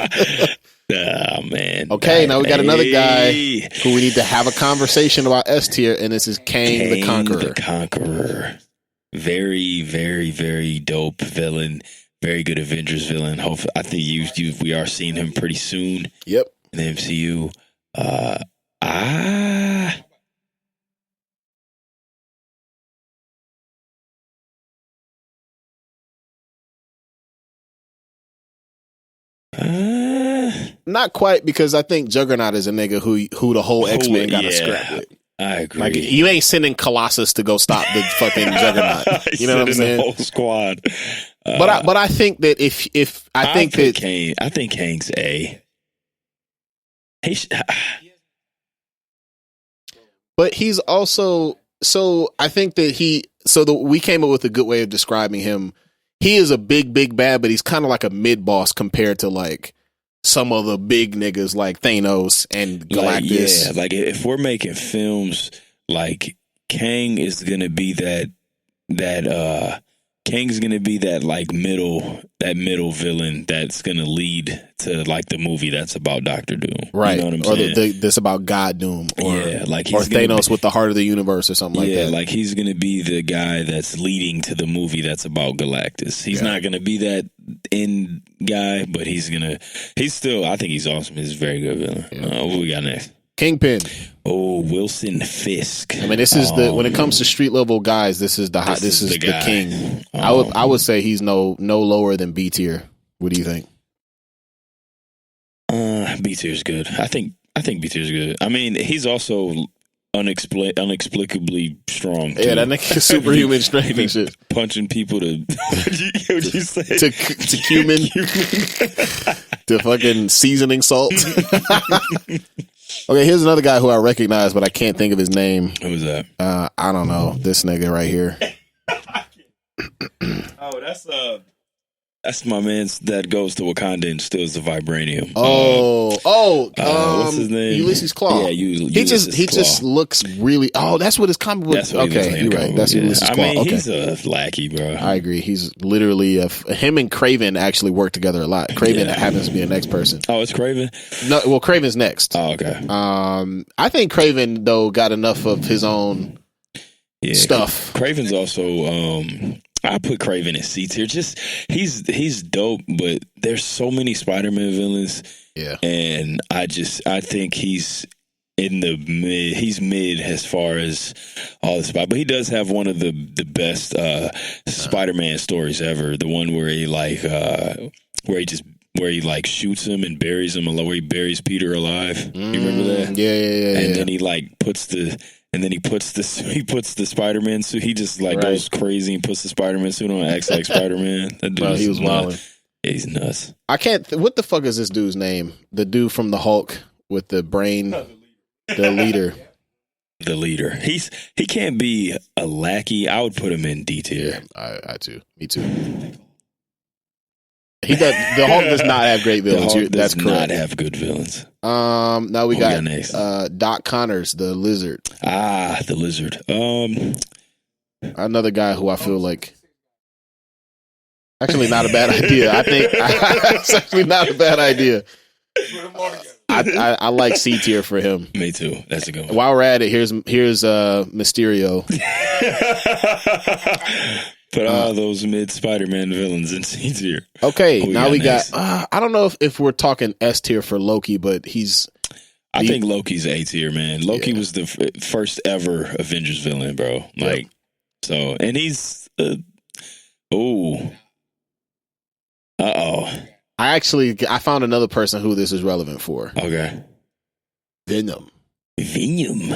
Oh man. Okay, now we got another guy who we need to have a conversation about S tier, and this is Kang the Conqueror. The Conqueror. Very, very, very dope villain. Very good Avengers villain. Hopefully, I think we are seeing him pretty soon. Yep. In the MCU. Not quite, because I think Juggernaut is a nigga who the whole X-Men got to scrap with. I agree. Like, you ain't sending Colossus to go stop the fucking Juggernaut. You know what I'm saying? The whole squad. But I think that if I think that Kang, I think Kang's A. But he's also, so I think that we came up with a good way of describing him. He is a big bad, but he's kind of like a mid boss compared to like some of the big niggas like Thanos and Galactus. Like if we're making films, like Kang is gonna be that Kang's gonna be that like middle villain that's gonna lead to like the movie that's about Doctor Doom, right? You know what I'm saying? That's about God Doom, or Thanos with the heart of the universe, or something like that. Yeah, like he's gonna be the guy that's leading to the movie that's about Galactus. He's not gonna be that end guy, but he's still. I think he's awesome. He's a very good villain. Yeah. What we got next? Kingpin. Oh, Wilson Fisk. I mean, this is when it comes to street level guys, this is the king. I would say he's no lower than B tier. What do you think? B tier is good. I think B tier is good. I mean, he's also inexplicably strong. Yeah, that nigga is superhuman strength and shit. Punching people to what'd you say? to cumin. To fucking seasoning salt. Okay, here's another guy who I recognize, but I can't think of his name. Who's that? I don't know. This nigga right here. Oh, that's my man that goes to Wakanda and steals the vibranium. What's his name? Ulysses Claw. Yeah, he just looks really. Oh, that's what his comic book. Okay, you're right. That's Ulysses Claw. I mean, he's a lackey, bro. I agree. He's literally him and Kraven actually work together a lot. Kraven happens to be the next person. Oh, it's Kraven. No, well, Kraven's next. Oh, okay. I think Kraven though got enough of his own stuff. Kraven's also. I put Kraven in C tier. Just he's dope, but there's so many Spider-Man villains. Yeah, and I think he's in the mid. He's mid as far as all the Spider, but he does have one of the best Spider-Man stories ever. The one where he where he like shoots him and buries him, where he buries Peter alive. You remember that? Yeah. And then he like puts the Spider-Man suit. He just like goes crazy and puts the Spider-Man suit on. Acts like Spider-Man. That dude, he was wild. Yeah, he's nuts. I can't. What the fuck is this dude's name? The dude from the Hulk with the brain, the leader. the leader. He can't be a lackey. I would put him in D tier. I too. Me too. He does. The Hulk does not have great villains. That's correct. Not have good villains. Now we got next? Doc Connors, the Lizard. The Lizard. Another guy who I feel like actually not a bad idea. I think it's actually not a bad idea. I like C tier for him. Me too. That's a good one. While we're at it, here's Mysterio. Put all those mid Spider-Man villains in C tier. Okay, now we got. next? I don't know if we're talking S tier for Loki, but I think Loki's A tier, man. Loki was the first ever Avengers villain, bro. Like, so, and he's. I found another person who this is relevant for. Okay. Venom. Venom.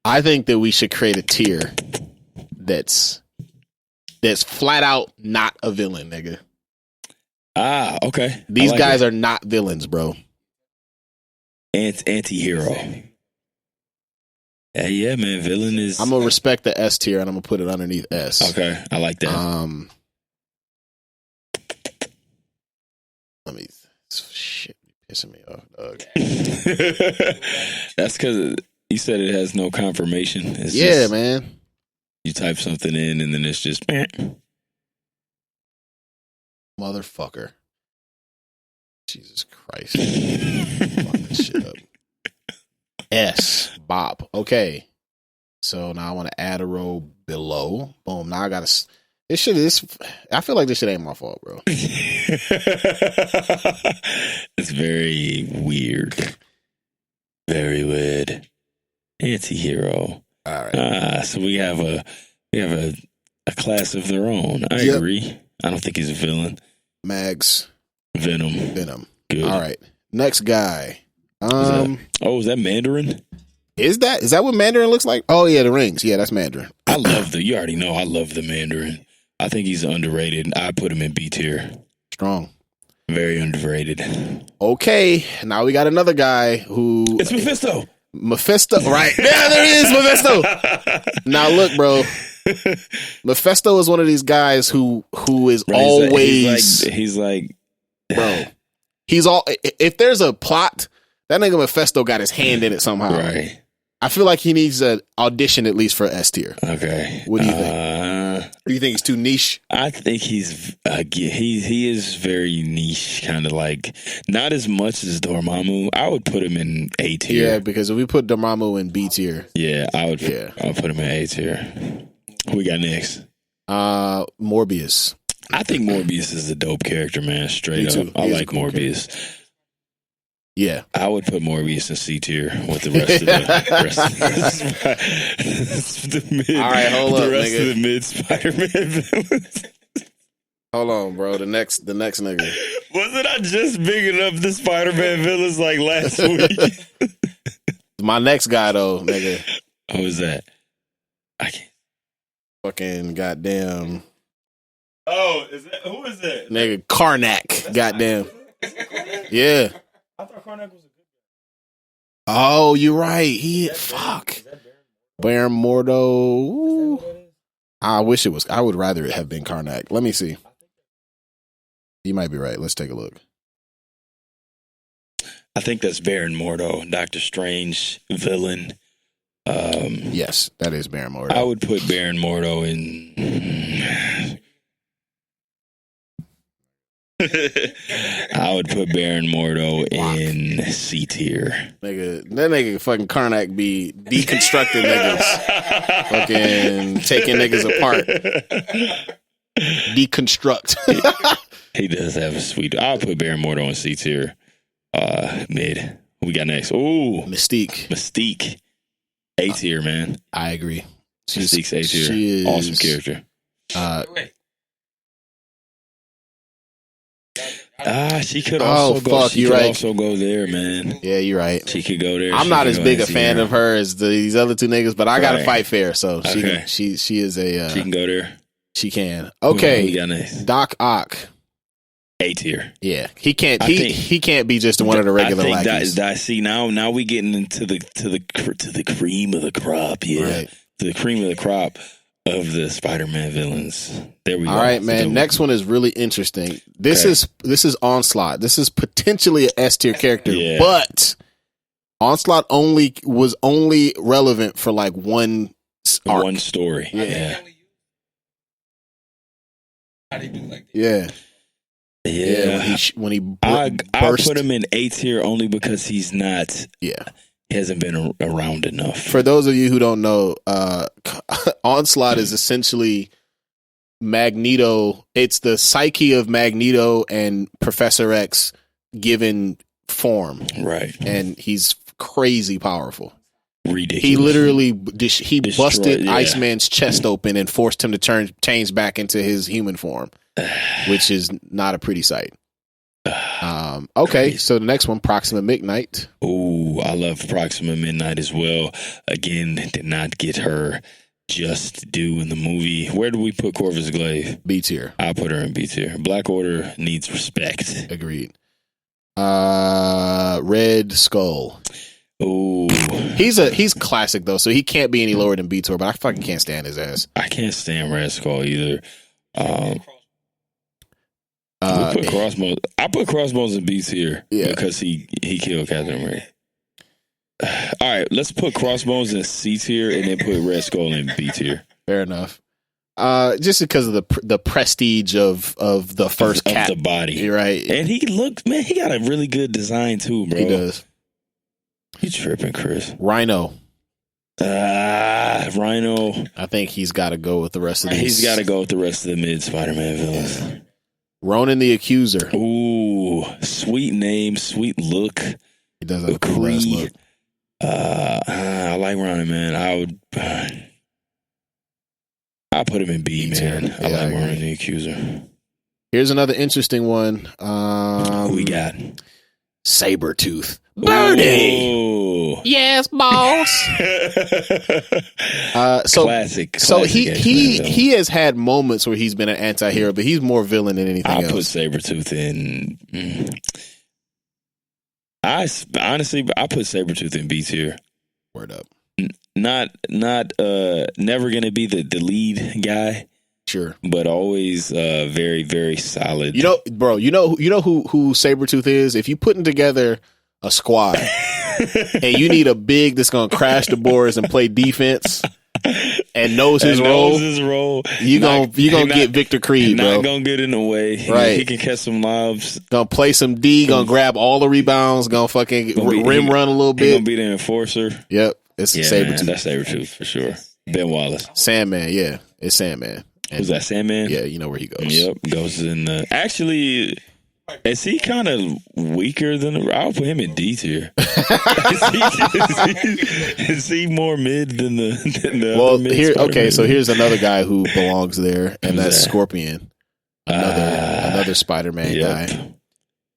I think that we should create a tier that's flat out not a villain, nigga. Okay. These guys are not villains, bro. Anti-hero. Yeah, man. Villain is. I'm gonna respect the S tier and I'm gonna put it underneath S. Okay, I like that. Let me. Shit, pissing me off, dog. That's because you said it has no confirmation. It's just, man. You type something in and then it's just motherfucker. Jesus Christ. Fuck this shit up. S. Bob. Okay. So now I want to add a row below. Boom. Now I got to. I feel like this shit ain't my fault, bro. It's very weird. Very weird. Anti-hero. All right. So we have a class of their own. I agree. I don't think he's a villain. Mags. Venom. Good. All right. Next guy. Is that Mandarin? Is that what Mandarin looks like? Oh yeah, the rings. Yeah, that's Mandarin. You already know I love the Mandarin. I think he's underrated. I put him in B tier. Strong. Very underrated. Okay, now we got another guy who... It's Mephisto. Right. Yeah, there he is, Mephisto. Now look, bro. Mephisto is one of these guys who is always... He's like... Bro. He's all... If there's a plot, that nigga Mephisto got his hand in it somehow. Right. I feel like he needs an audition at least for S tier. Okay. What do you think? Do you think he's too niche? I think he is very niche, kind of like not as much as Dormammu. I would put him in A tier. Yeah, because if we put Dormammu in B tier, I would put him in A tier. Who we got next? Morbius. I think Morbius is a dope character, man. Straight up, I like Morbius. Character. Yeah, I would put Morbius in C tier with the rest of the mid. All right, hold up, the rest nigga. of the mid Spider-Man villains. Hold on, bro. The next nigga. Wasn't I just bigging up the Spider-Man villains like last week? My next guy though, nigga. Who is that? I can't. Fucking goddamn. Who is that? Nigga, Karnak. Goddamn. Yeah. I thought Karnak was a good guy. Oh, you're right. Fuck. Baron Mordo. Ooh. I wish it was. I would rather it have been Karnak. Let me see. You might be right. Let's take a look. I think that's Baron Mordo, Doctor Strange villain. Yes, that is Baron Mordo. I would put Baron Mordo in. I would put Baron Mordo in C tier. Nigga, that nigga fucking Karnak be deconstructing niggas. Fucking taking niggas apart. Deconstruct. He does have a sweet. I'll put Baron Mordo in C tier. Mid. Who we got next? Ooh. Mystique. A tier, man. I agree. Mystique's A tier. She is awesome character. She could also go. She could also go there, man. Yeah, you're right. She could go there. I'm not as big a fan of her as these other two niggas, but I gotta fight fair. So she is a. She can go there. She can. Okay, we got next? Doc Ock. A tier. Yeah, he can't. I think- He can't be just one of the regular I think lackeys. see now we getting into the cream of the crop. Yeah, Right. to the cream of the crop of the Spider-Man villains. There we go. All right, man. Next one is really interesting. This is Onslaught. This is potentially an S tier character, Yeah. but Onslaught was only relevant for like one arc. One story. Yeah. How they do like that? Yeah. Yeah. When he I burst. put him in A tier only because he's not. Yeah. He hasn't been around enough. For those of you who don't know, Onslaught is essentially Magneto. It's the psyche of Magneto and Professor X given form, Right. and he's crazy powerful. Ridiculous. He literally Destroyed, busted yeah. Iceman's chest open and forced him to change back into his human form, which is not a pretty sight. Okay, so the next one, Proxima Midnight. Ooh, I love Proxima Midnight as well. Again, did not get her just due in the movie. Where do we put Corvus Glaive? B tier. I put her in B tier. Black Order needs respect. Agreed. Red Skull. Ooh, He's classic though, so he can't be any lower than B tier. But I fucking can't stand his ass. I can't stand Red Skull either. I put Crossbones in B tier because he killed Captain America. All right, let's put Crossbones in C tier and then put Red Skull in B tier. Fair enough. Just because of the prestige of the first Cap, the body, you're right? And he got a really good design too, bro. He does. You tripping, Chris? Rhino. Rhino. I think he's got to go with the rest of these. He's got to go with the rest of the mid Spider-Man villains. Ronan the Accuser. Ooh, sweet name, sweet look. He does have a cool ass look. I like Ronan, man. I'll put him in B, man. I like Ronan the Accuser. Here's another interesting one. Who we got? Sabretooth. Birdie. Yes, boss. Classic. So classic he has had moments where he's been an anti-hero, but he's more villain than anything I'll else. put Sabretooth in. I put Sabretooth in B tier. Word up. Not never gonna be the lead guy. Sure. But always very, very solid. You know, bro, you know who Sabretooth is? If you putting together a squad and you need a big that's gonna crash the boards and play defense and knows his role, you gonna get Victor Creed, bro. Not gonna get in the way. Right. He can catch some lobs. Gonna play some D, gonna grab all the rebounds, gonna fucking rim run a little He bit. gonna be the enforcer. Yep. It's Sabretooth. Man, that's Sabretooth for sure. Ben Wallace. Sandman, yeah. It's Sandman. And Who's that, Sandman? Yeah, you know where he goes. Yep, goes in the... Actually, is he kind of weaker than... I'll put him in D tier. Is he more mid than the well, other mid here, Spider-Man? okay, so here's another guy who belongs there, and Who's that's that? Scorpion. Another Spider-Man Yep.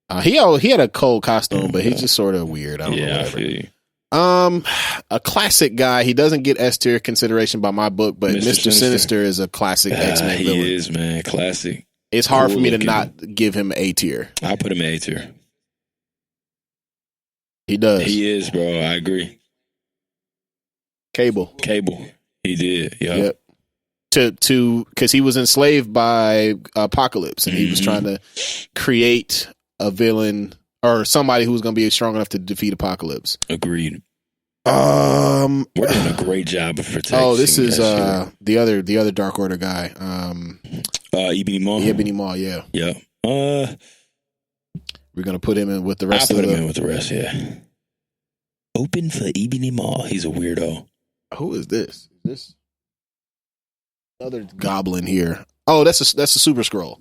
guy. He had a cold costume, but he's just sort of weird. I don't know. I feel you. A classic guy. He doesn't get S tier consideration by my book, but Mr. Sinister is a classic X-Men villain. He is, man. Classic. It's hard Cool for me to looking. not give him A tier. I'll put him A tier. He does. He is, bro. I agree. Cable. He did. Yep. To because he was enslaved by Apocalypse, and he was trying to create a villain or somebody who was going to be strong enough to defeat Apocalypse. Agreed. We're doing a great job of protecting. Oh, this is the other Dark Order guy. Ebony Maw. Ebony Maw, yeah. Yeah. We're gonna put him in with the rest. I'll put him in with the rest. Yeah. Open for Ebony Maw. He's a weirdo. Who is this? Is this another Goblin here? Oh, that's a Super Skrull.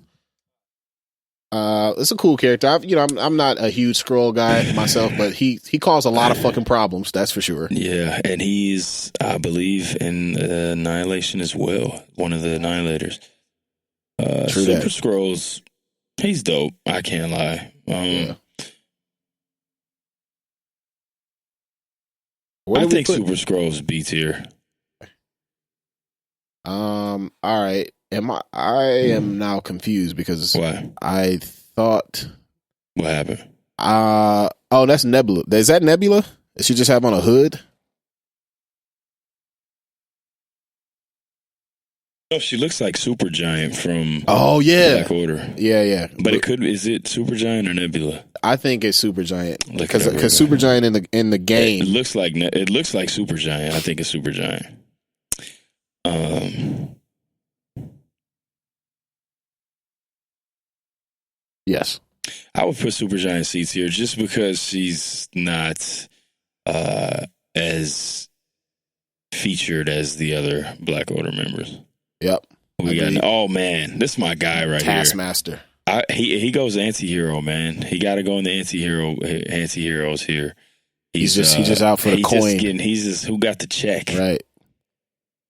It's a cool character. I'm not a huge Skrull guy myself, but he caused a lot of fucking problems. That's for sure. Yeah, and he's, I believe, in Annihilation as well. One of the Annihilators. Super Skrulls. He's dope. I can't lie. Yeah. I think Super Skrulls B tier. All right. I am now confused because Why? I thought. What happened? Oh, that's Nebula. Is that Nebula? Does she just have on a hood? Oh, she looks like Supergiant from Oh yeah, Black Order. yeah. But is it Supergiant or Nebula? I think it's Supergiant Look because at her. Supergiant in the game It looks like Supergiant. I think it's Supergiant. Yes. I would put Supergiant C tier just because she's not as featured as the other Black Order members. Yep. Oh man, this is my guy right Taskmaster. here. He goes anti-hero, man. He got to go in the anti-heroes here. He's just out for the coin. He's just who got the check. Right.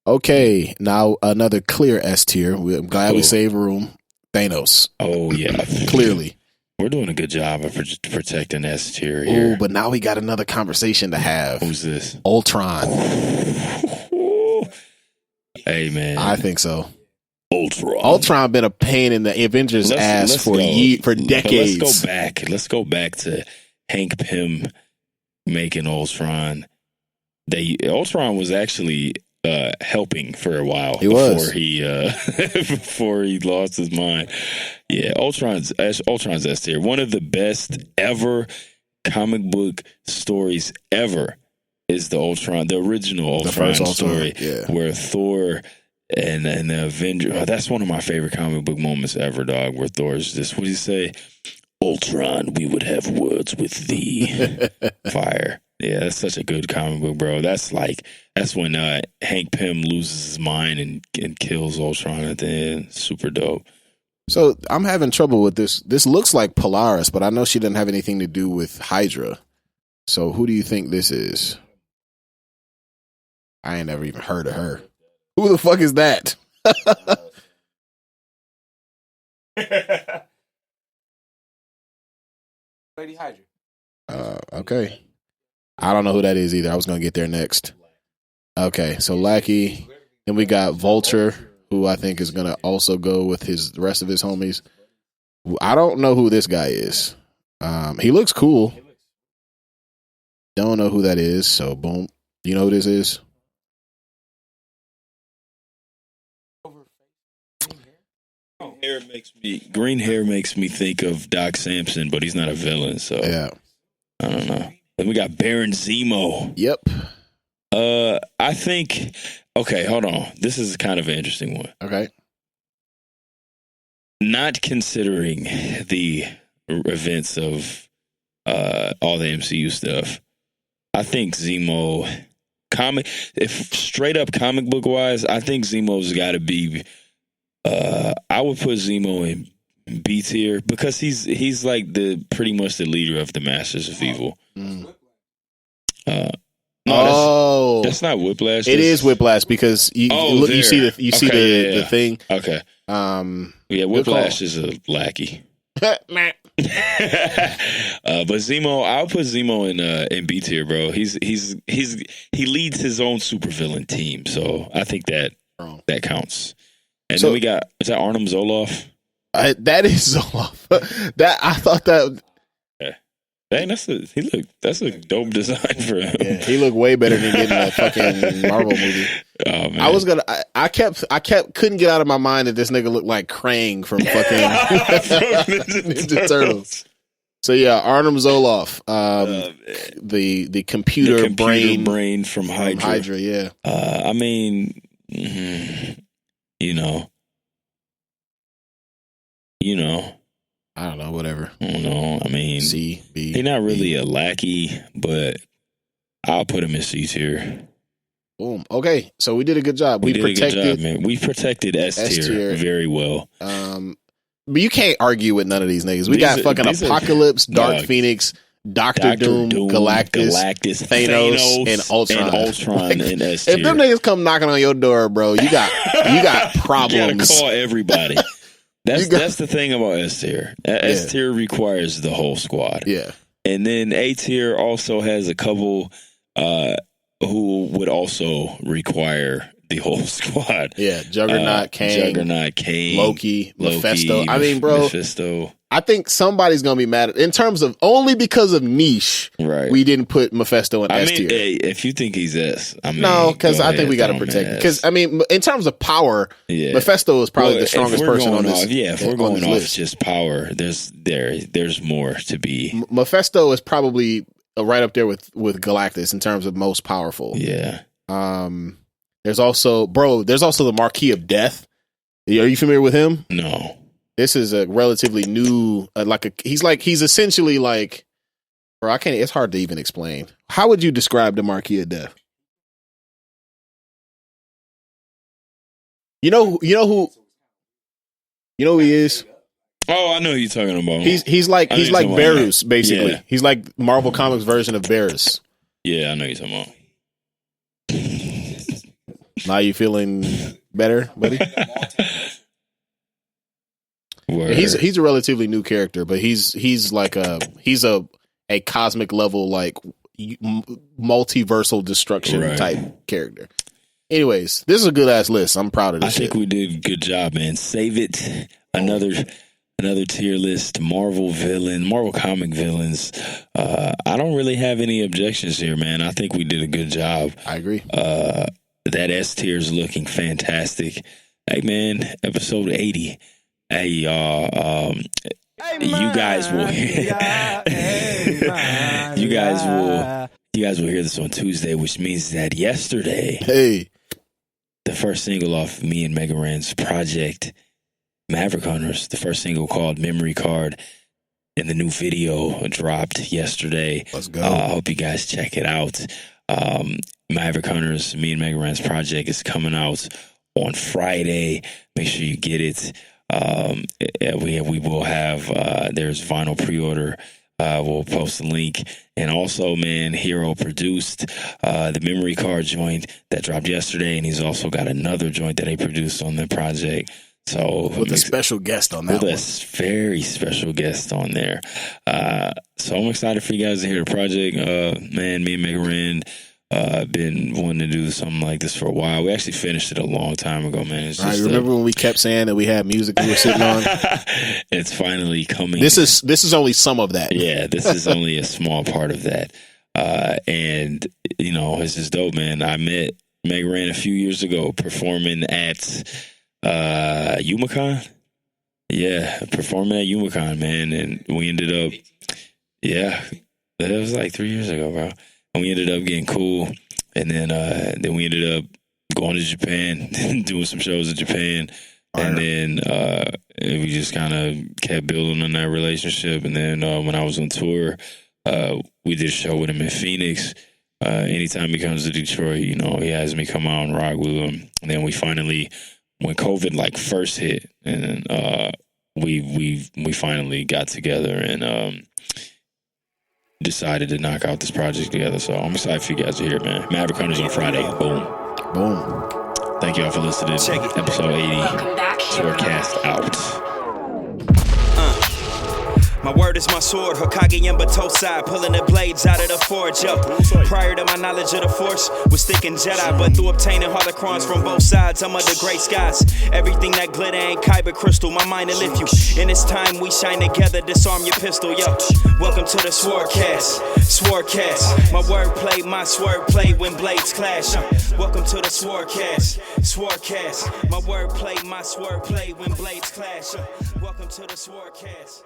Okay, now another clear S tier. I'm glad we saved room. Thanos. Oh yeah, clearly. We're doing a good job of protecting S tier here. Oh, but now we got another conversation to have. Who's this? Ultron. Hey man, I think so. Ultron been a pain in the Avengers ass for decades. Let's go back to Hank Pym making Ultron. Ultron was actually helping for a while before he lost his mind. Yeah, Ultron's S tier. One of the best ever comic book stories ever is the original Ultron story, where Thor and the Avenger. Oh, that's one of my favorite comic book moments ever, dog. Where Thor's just, what do you say? Ultron, we would have words with thee. Fire. Yeah, that's such a good comic book, bro. That's when Hank Pym loses his mind and kills Ultron at the end. Super dope. So I'm having trouble with this. This looks like Polaris, but I know she doesn't have anything to do with Hydra. So who do you think this is? I ain't never even heard of her. Who the fuck is that? Lady Hydra. Okay. I don't know who that is either. I was going to get there next. Okay, so Lackey. Then we got Vulture, who I think is going to also go with the rest of his homies. I don't know who this guy is. He looks cool. Don't know who that is, so boom. You know who this is? Green hair makes me think of Doc Samson, but he's not a villain, so yeah. I don't know. Then we got Baron Zemo. Yep. I think. Okay, hold on. This is kind of an interesting one. Okay. Not considering the events of all the MCU stuff, I think Zemo if straight up comic book wise, I think Zemo's got to be. I would put Zemo in B tier because he's like pretty much the leader of the Masters of Evil. No, that's not Whiplash. It is Whiplash because you see the thing. Okay. Yeah, Whiplash is a lackey. But Zemo, I'll put Zemo in B tier, bro. He leads his own supervillain team, so I think that counts. And then we got, is that Arnim Zoloff? That is Zoloff. I thought that. Dang, that's a dope design for him. Yeah, he looked way better than getting that fucking Marvel movie. Oh man, I couldn't get out of my mind that this nigga looked like Krang from fucking Ninja Turtles. So yeah, Arnim Zoloff, the computer brain from Hydra. Yeah. I mean, you know. I don't know, whatever. I don't know. I mean, C, B. He's not really a lackey, but I'll put him in C tier. Boom. Okay, so we did a good job. We protected S tier very well. But you can't argue with none of these niggas. We got fucking Apocalypse, Dark Phoenix, Doctor Doom, Galactus, Thanos, and Ultron. In S tier. If them niggas come knocking on your door, bro, you got problems. You gotta call everybody. That's the thing about S tier. S tier requires the whole squad. Yeah. And then A tier also has a couple who would also require the whole squad. Yeah, Juggernaut, Kang, Loki, Mephisto. I mean, bro, Mephisto. I think somebody's gonna be mad at, in terms of only because of niche. Right. We didn't put Mephisto in S tier. Hey, if you think he's S, no, because I think we got to protect it. Because in terms of power, Mephisto is probably the strongest person on this. If we're going off just power, there's more to be. Mephisto is probably right up there with Galactus in terms of most powerful. Yeah. There's also the Marquis of Death. Are you familiar with him? No. This is a relatively new, he's essentially like, bro, it's hard to even explain. How would you describe the Marquis of Death? You know who he is? Oh, I know who you're talking about. He's like Varus, basically. Yeah. He's like Marvel Comics version of Varus. Yeah, I know you're talking about. Now you feeling better, buddy? He's a relatively new character, but he's a cosmic level, like multiversal destruction type character. Anyways, this is a good ass list. I'm proud of this. I think we did a good job, man. Save it. Another tier list. Marvel comic villains. I don't really have any objections here, man. I think we did a good job. I agree. That S tier is looking fantastic. Hey, man, episode 80. Hey, y'all. You guys will hear this on Tuesday, which means that yesterday, the first single off me and Mega Ran's project, Maverick Hunters, the first single called Memory Card, and the new video dropped yesterday. Let's go. I hope you guys check it out. Maverick Hunters, me and Mega Ran's project, is coming out on Friday. Make sure you get it. We will have there's vinyl pre-order. We'll post a link, and also, man, Hero produced the memory card joint that dropped yesterday, and he's also got another joint that he produced on the project. So with a special guest on that, with a very special guest on there. So I'm excited for you guys to hear the project. Man, me and Mega Ran been wanting to do something like this for a while. We actually finished it a long time ago, man. It's just, remember when we kept saying that we had music we were sitting on? It's finally coming. This is only some of that. Yeah, this is only a small part of that. And it's just dope, man. I met Meg Ran a few years ago performing at UmaCon. Yeah, performing at UmaCon, man. And we ended up, it was like 3 years ago, bro. And we ended up getting cool, and then we ended up going to Japan, doing some shows in Japan, and then we just kind of kept building on that relationship. And then when I was on tour, we did a show with him in Phoenix. Anytime he comes to Detroit, he has me come out and rock with him. And then we finally, when COVID first hit, and we finally got together and decided to knock out this project together. So I'm excited for you guys to hear it, man. Maverick Hunters on Friday. Boom. Thank y'all for listening. Episode 80. SwordCast out. My word is my sword, Hokage and Batosai, pulling the blades out of the forge, yo. Prior to my knowledge of the Force, was thinking Jedi, but through obtaining holocrons from both sides, I'm under gray skies. Everything that glitter ain't kyber crystal, my mind will lift you. In this time we shine together, disarm your pistol, yo. Welcome to the SwordCast, SwordCast. My wordplay, my swordplay when blades clash. Welcome to the SwordCast, SwordCast. My wordplay, my swordplay when blades clash. Welcome to the SwordCast.